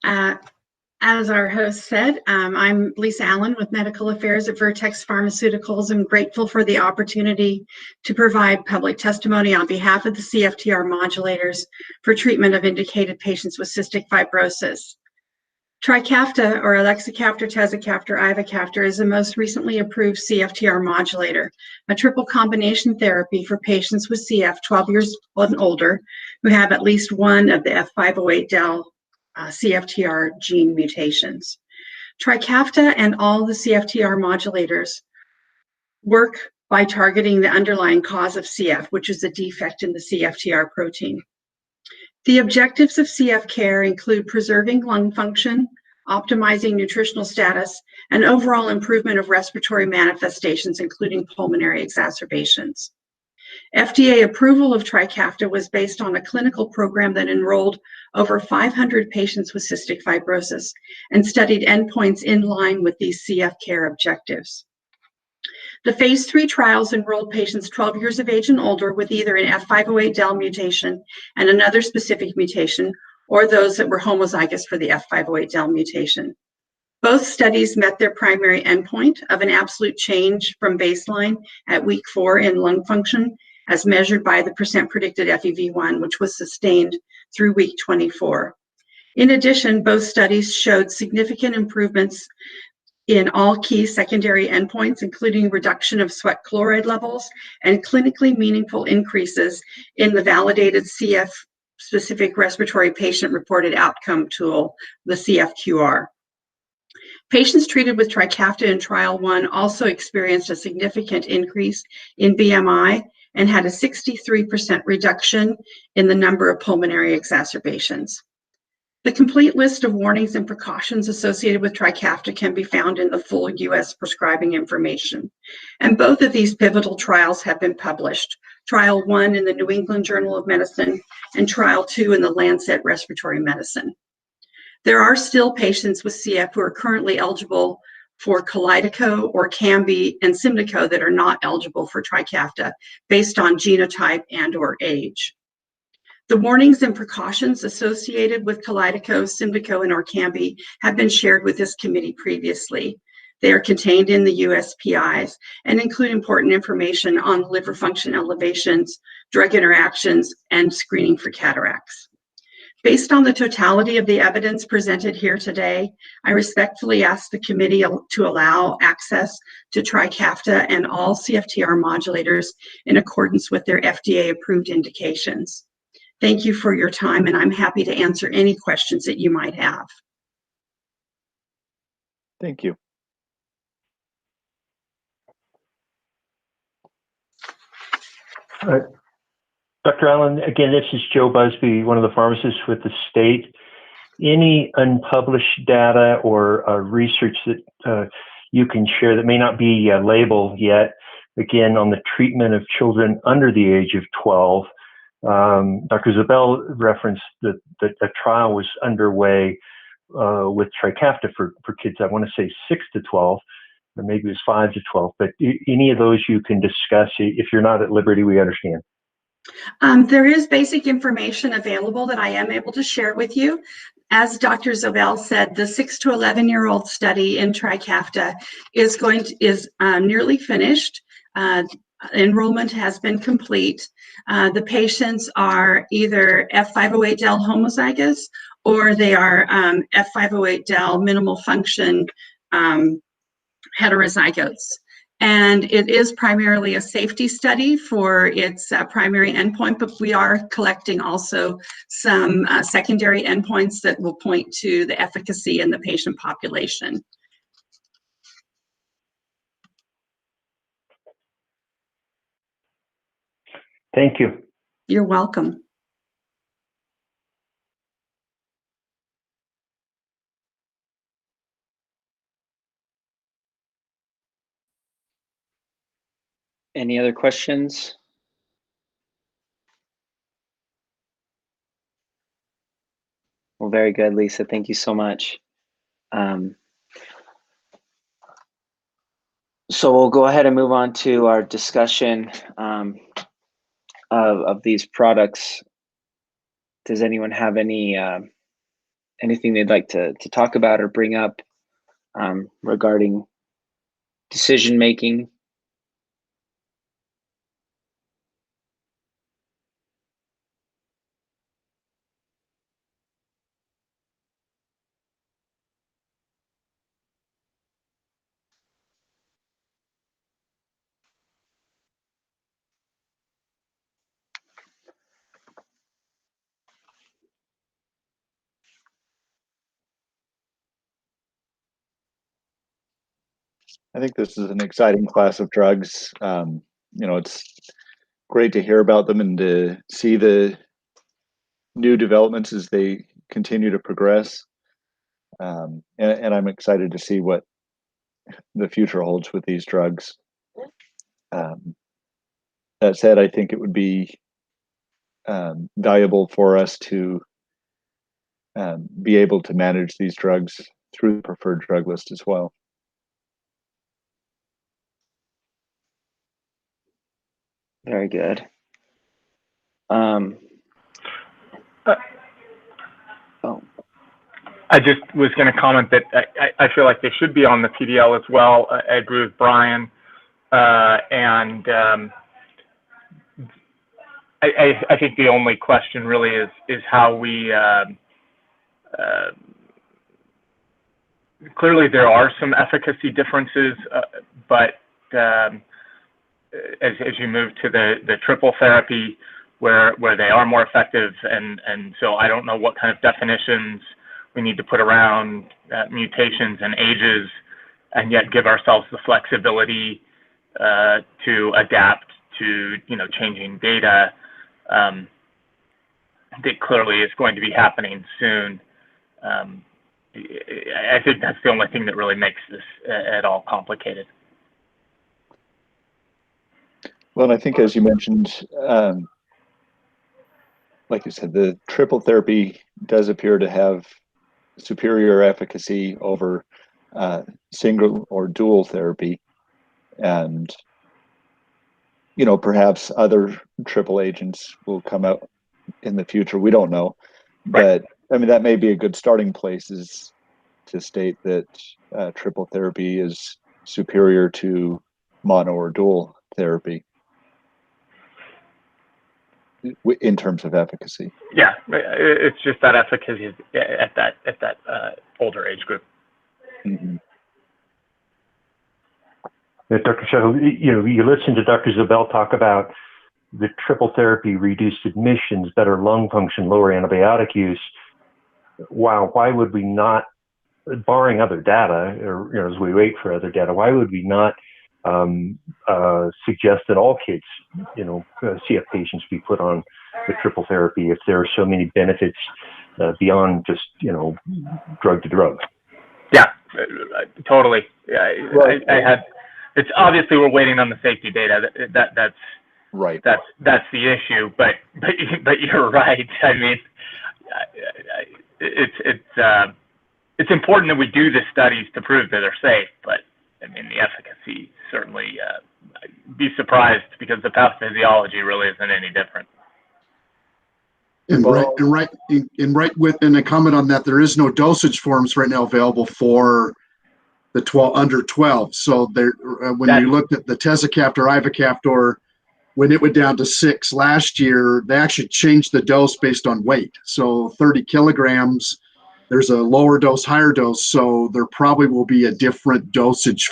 As our host said, I'm Lisa Allen with Medical Affairs at Vertex Pharmaceuticals. I'm grateful for the opportunity to provide public testimony on behalf of the CFTR modulators for treatment of indicated patients with cystic fibrosis. Trikafta, or elexacaftor, tezacaftor, ivacaftor, is the most recently approved CFTR modulator, a triple combination therapy for patients with CF 12 years and older who have at least one of the F508del CFTR gene mutations. Trikafta and all the CFTR modulators work by targeting the underlying cause of CF, which is a defect in the CFTR protein. The objectives of CF care include preserving lung function, optimizing nutritional status, and overall improvement of respiratory manifestations, including pulmonary exacerbations. FDA approval of Trikafta was based on a clinical program that enrolled over 500 patients with cystic fibrosis and studied endpoints in line with these CF care objectives. The phase 3 trials enrolled patients 12 years of age and older with either an F508del mutation and another specific mutation, or those that were homozygous for the F508del mutation. Both studies met their primary endpoint of an absolute change from baseline at week 4 in lung function, as measured by the % predicted FEV1, which was sustained through week 24. In addition, both studies showed significant improvements in all key secondary endpoints, including reduction of sweat chloride levels and clinically meaningful increases in the validated CF-specific respiratory patient-reported outcome tool, the CFQR. Patients treated with Trikafta in Trial 1 also experienced a significant increase in BMI and had a 63% reduction in the number of pulmonary exacerbations. The complete list of warnings and precautions associated with Trikafta can be found in the full US prescribing information. And both of these pivotal trials have been published. Trial 1 in the New England Journal of Medicine and Trial 2 in the Lancet Respiratory Medicine. There are still patients with CF who are currently eligible for Kalydeco or Orkambi and Symdeko that are not eligible for Trikafta based on genotype and or age. The warnings and precautions associated with Kalydeco, Symdeko, and Orkambi have been shared with this committee previously. They are contained in the USPIs and include important information on liver function elevations, drug interactions, and screening for cataracts. Based on the totality of the evidence presented here today, I respectfully ask the committee to allow access to TRIKAFTA and all CFTR modulators in accordance with their FDA-approved indications. Thank you for your time, and I'm happy to answer any questions that you might have. Thank you. Dr. Allen, again, this is Joe Busby, one of the pharmacists with the state. Any unpublished data or research that you can share that may not be labeled yet, again, on the treatment of children under the age of 12? Dr. Zabel referenced that a trial was underway with TRIKAFTA for kids, I want to say 6 to 12, or maybe it was 5 to 12, but any of those you can discuss. If you're not at liberty, we understand. There is basic information available that I am able to share with you. As Dr. Zabel said, the 6 to 11-year-old study in TRIKAFTA is nearly finished. Enrollment has been complete. The patients are either F508del homozygous or they are F508del minimal function heterozygotes. And it is primarily a safety study for its primary endpoint, but we are collecting also some secondary endpoints that will point to the efficacy in the patient population. Thank you. You're welcome. Any other questions? Well, very good, Lisa. Thank you so much. So we'll go ahead and move on to our discussion of these products. Does anyone have any anything they'd like to talk about or bring up regarding decision making? I think this is an exciting class of drugs. It's great to hear about them and to see the new developments as they continue to progress. And I'm excited to see what the future holds with these drugs. That said, I think it would be valuable for us to be able to manage these drugs through the preferred drug list as well. Very good. I just was going to comment that I feel like they should be on the PDL as well. I agree with Brian. I think the only question really is how we, clearly there are some efficacy differences, but as you move to the triple therapy where they are more effective, and so I don't know what kind of definitions we need to put around mutations and ages, and yet give ourselves the flexibility to adapt to changing data. That clearly is going to be happening soon. I think that's the only thing that really makes this at all complicated. Well, and I think as you mentioned, like you said, the triple therapy does appear to have superior efficacy over single or dual therapy, and perhaps other triple agents will come out in the future. We don't know, but I mean that may be a good starting place, is to state that triple therapy is superior to mono or dual therapy. in terms of efficacy. Yeah, it's just that efficacy at that older age group. Mm-hmm. Dr. Shah, you listen to Dr. Zabel talk about the triple therapy, reduced admissions, better lung function, lower antibiotic use. Wow, why would we not, barring other data, or as we wait for other data, why would we not suggest that all kids, CF patients be put on the triple therapy if there are so many benefits beyond just, drug to drug? Yeah, totally. It's obviously we're waiting on the safety data. That's right. That's the issue. But you're right. I mean, it's important that we do the studies to prove that they're safe. But I mean, the efficacy certainly be surprised because the pathophysiology really isn't any different. And in a comment on that, there is no dosage forms right now available for the under 12. So there, when we looked at the tezacaftor, ivacaftor, when it went down to 6 last year, they actually changed the dose based on weight. So 30 kilograms, there's a lower dose, higher dose. So there probably will be a different dosage,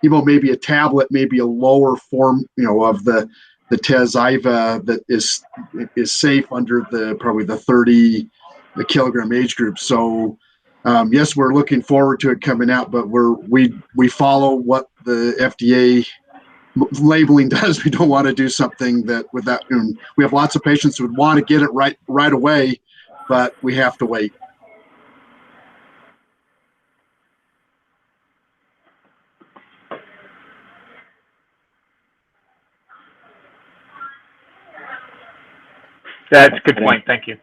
maybe a tablet, maybe a lower form, of the Tez-Iva that is safe under probably the 30 kilogram age group. So yes, we're looking forward to it coming out, but we follow what the FDA labeling does. We don't want to do something that without. We have lots of patients who would want to get it right away, but we have to wait. That's a good point. Thank you.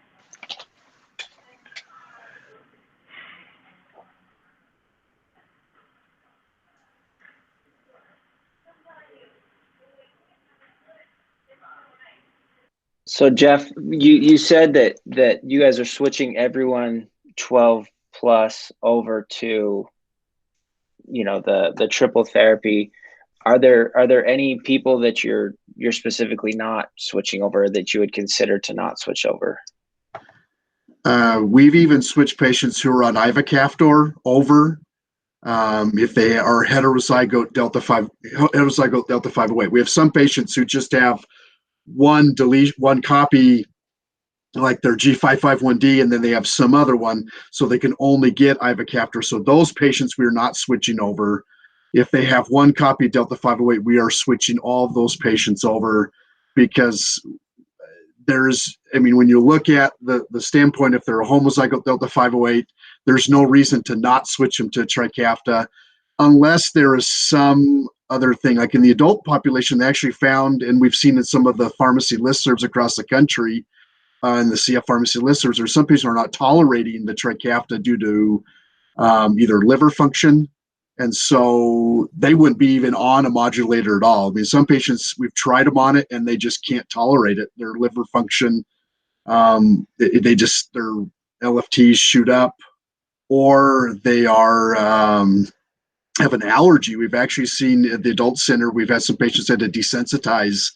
So Jeff, you said that you guys are switching everyone 12 plus over to, the triple therapy. Are there any people that you're specifically not switching over that you would consider to not switch over? We've even switched patients who are on ivacaftor over if they are heterozygote delta 508. We have some patients who just have one copy, like their G551D, and then they have some other one, so they can only get ivacaftor. So those patients we are not switching over. If they have one copy of Delta 508, we are switching all of those patients over, because when you look at the standpoint, if they're a homozygote Delta 508, there's no reason to not switch them to Trikafta, unless there is some other thing. Like in the adult population, they actually found, and we've seen in some of the pharmacy listservs across the country, in the CF pharmacy listservs, there are some patients who are not tolerating the Trikafta due to either liver function, and so they wouldn't be even on a modulator at all. I mean, some patients, we've tried them on it and they just can't tolerate it. Their liver function, their LFTs shoot up, or they are have an allergy. We've actually seen at the adult center, we've had some patients that had to desensitize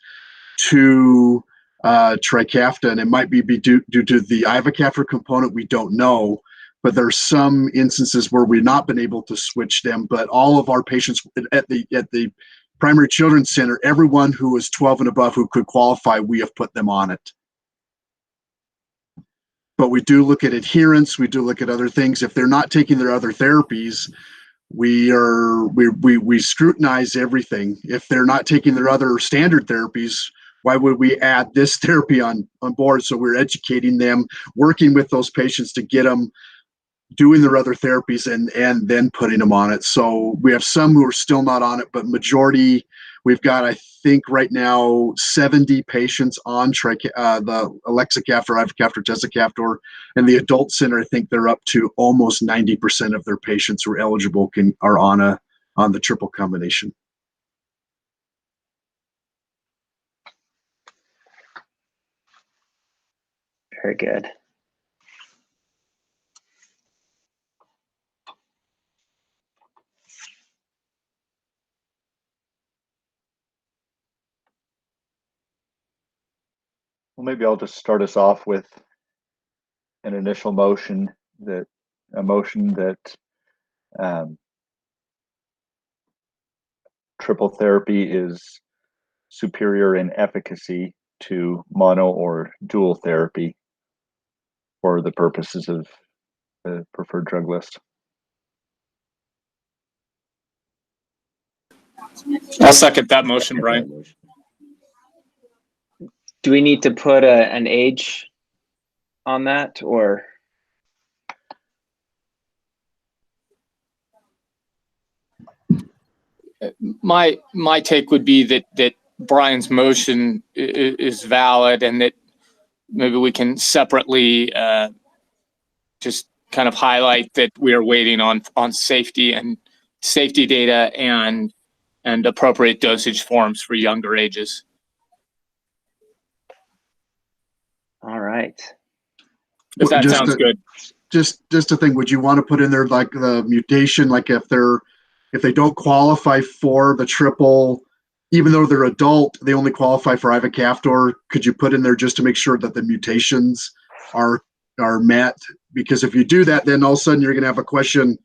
to Trikafta, and it might be due to the ivacaftor component. We don't know, but there's some instances where we've not been able to switch them. But all of our patients at the primary children's center, everyone who is 12 and above who could qualify, we have put them on it. But we do look at adherence. We do look at other things. If they're not taking their other therapies, we scrutinize everything. If they're not taking their other standard therapies, why would we add this therapy on board? So we're educating them, working with those patients to get them doing their other therapies and then putting them on it. So we have some who are still not on it, but majority, we've got, I think right now, 70 patients on the elexacaftor, ivacaftor, tezacaftor, and the adult center, I think they're up to almost 90% of their patients who are eligible are on the triple combination. Very good. Well, maybe I'll just start us off with an initial motion that triple therapy is superior in efficacy to mono or dual therapy for the purposes of the preferred drug list. I'll second that motion, Brian. Do we need to put an age on that, or? My take would be that Brian's motion is valid, and that maybe we can separately just kind of highlight that we are waiting on safety data and appropriate dosage forms for younger ages. All right. If that sounds good. Just to think, would you want to put in there like the mutation, like if they don't qualify for the triple, even though they're adult, they only qualify for ivacaftor? Could you put in there just to make sure that the mutations are met? Because if you do that, then all of a sudden you're going to have a question.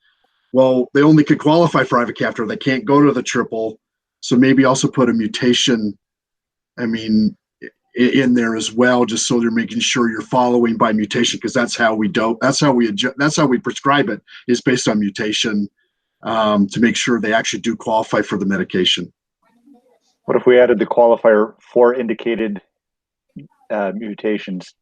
Well, they only could qualify for ivacaftor. They can't go to the triple. So maybe also put a mutation, in there as well, just so they're making sure you're following by mutation, because that's how we prescribe it, is based on mutation, to make sure they actually do qualify for the medication. What if we added the qualifier for indicated mutations?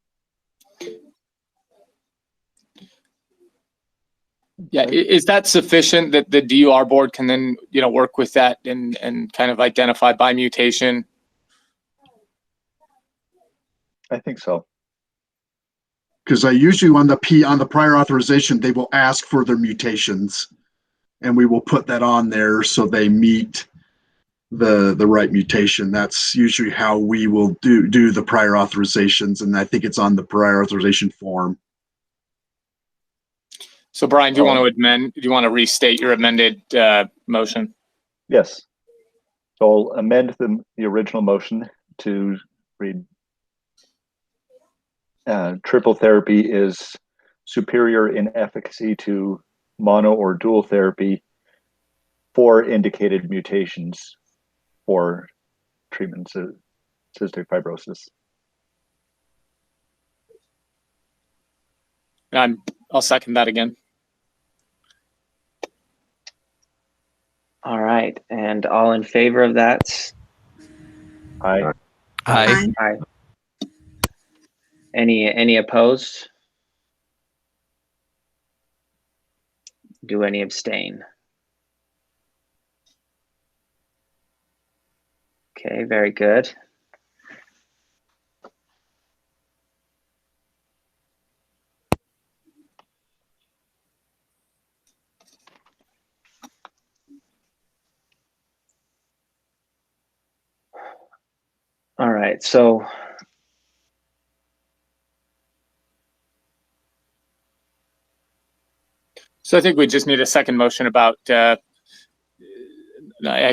Yeah, is that sufficient that the DUR board can then, work with that and kind of identify by mutation? I think so. Because I usually on the prior authorization, they will ask for their mutations, and we will put that on there so they meet the right mutation. That's usually how we will do the prior authorizations, and I think it's on the prior authorization form. So Brian, do you want to restate your amended motion? Yes. So I'll amend the original motion to read triple therapy is superior in efficacy to mono or dual therapy for indicated mutations for treatments of cystic fibrosis. I'll second that again. All right, and all in favor of that? Aye. Aye. Aye. Any opposed? Do any abstain? Okay, very good. All right, so I think we just need a second motion about, I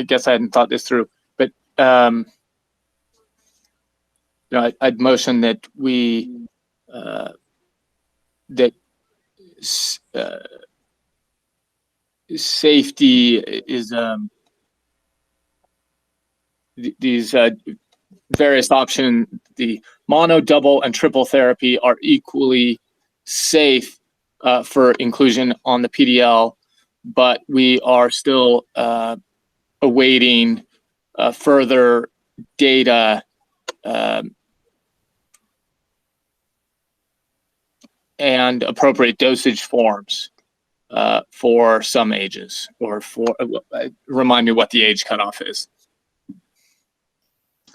guess I hadn't thought this through, but I'd motion that we, safety is, these various options, the mono, double, and triple therapy are equally safe for inclusion on the PDL, but we are still awaiting further data and appropriate dosage forms for some ages, or remind me what the age cutoff is.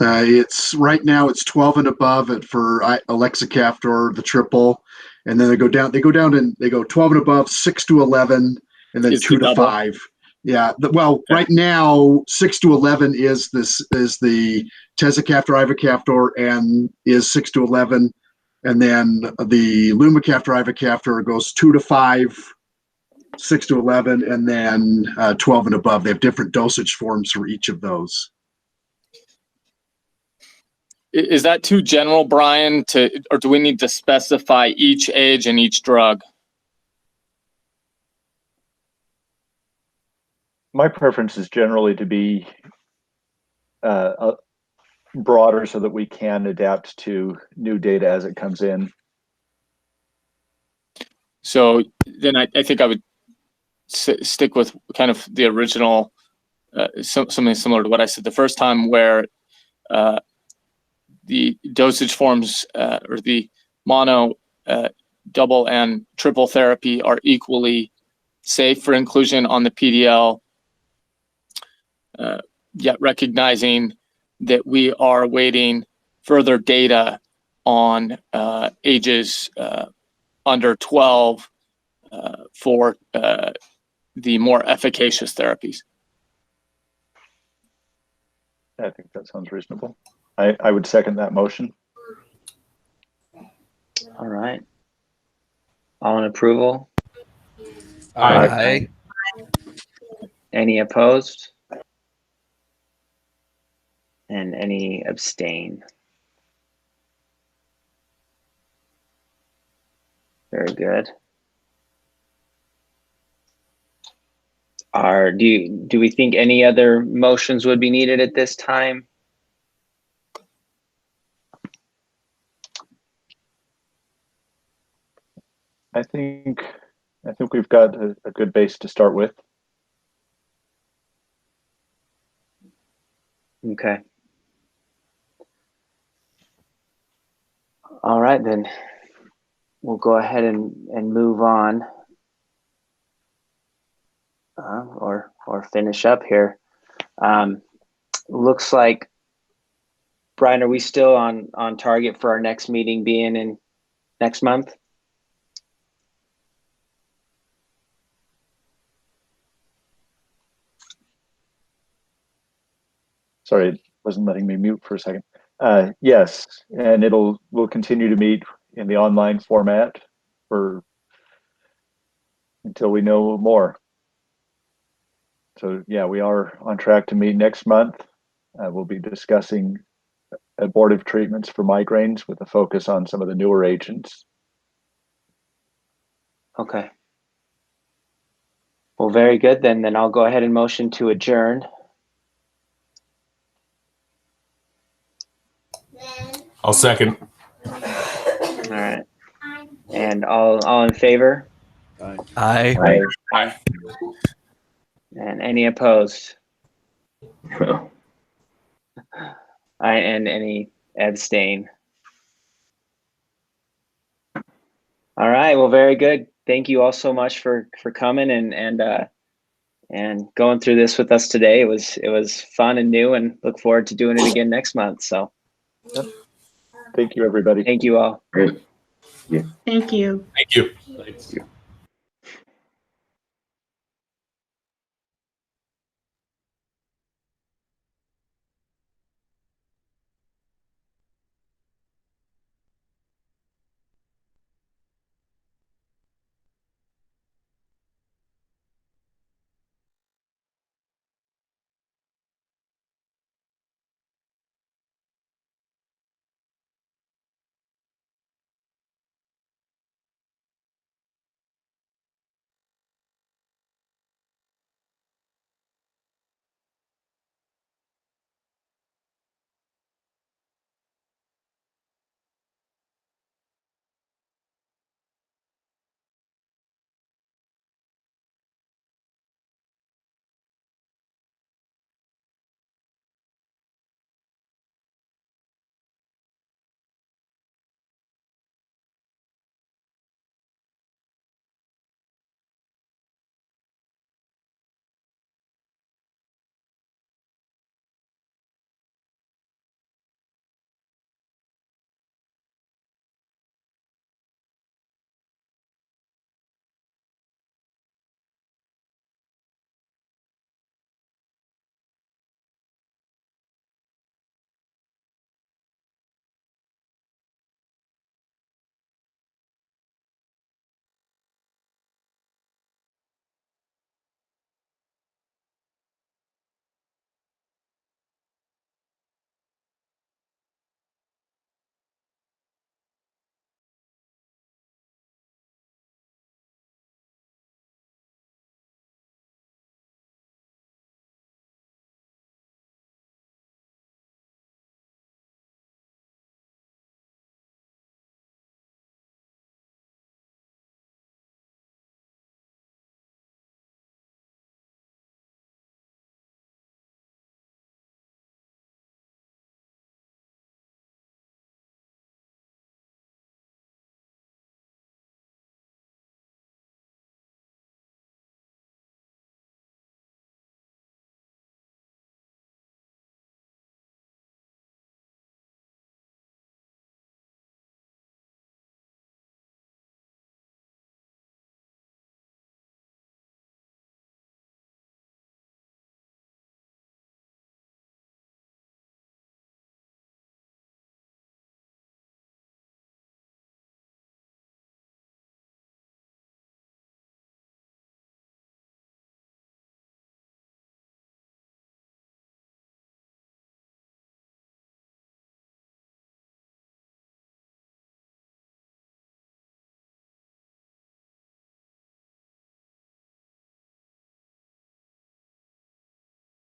It's right now it's 12 and above for elexacaftor, the triple, and then they go down and they go 12 and above, 6 to 11, and then 2 to 5. Yeah. Right now 6 to 11 is the tezacaftor, ivacaftor, and is 6 to 11, and then the lumacaftor, ivacaftor goes 2 to 5, 6 to 11, and then 12 and above. They have different dosage forms for each of those. is that too general, Brian, or do we need to specify each age and each drug? My preference is generally to be broader so that we can adapt to new data as it comes in. So then I think I would stick with kind of the original, something similar to what I said the first time, where the dosage forms or the mono, double, and triple therapy are equally safe for inclusion on the PDL, yet recognizing that we are awaiting further data on ages under 12 for the more efficacious therapies. I think that sounds reasonable. I would second that motion. All right. All in approval? Aye. Any opposed? And any abstain? Very good. Do we think any other motions would be needed at this time? I think we've got a good base to start with. Okay. All right, then we'll go ahead and move on, or finish up here. Looks like, Brian, are we still on target for our next meeting being in next month? Sorry, it wasn't letting me mute for a second. Yes, and we'll continue to meet in the online format until we know more. So yeah, we are on track to meet next month. We'll be discussing abortive treatments for migraines with a focus on some of the newer agents. Okay. Well, very good. Then I'll go ahead and motion to adjourn. I'll second. All right. And all in favor? Aye. Aye. And any opposed? And any abstain? All right. Well, very good. Thank you all so much for coming and going through this with us today. It was fun and new, and look forward to doing it again next month. So, yep. Thank you, everybody. Thank you all. Great. Yeah. Thank you. Thank you. Thank you.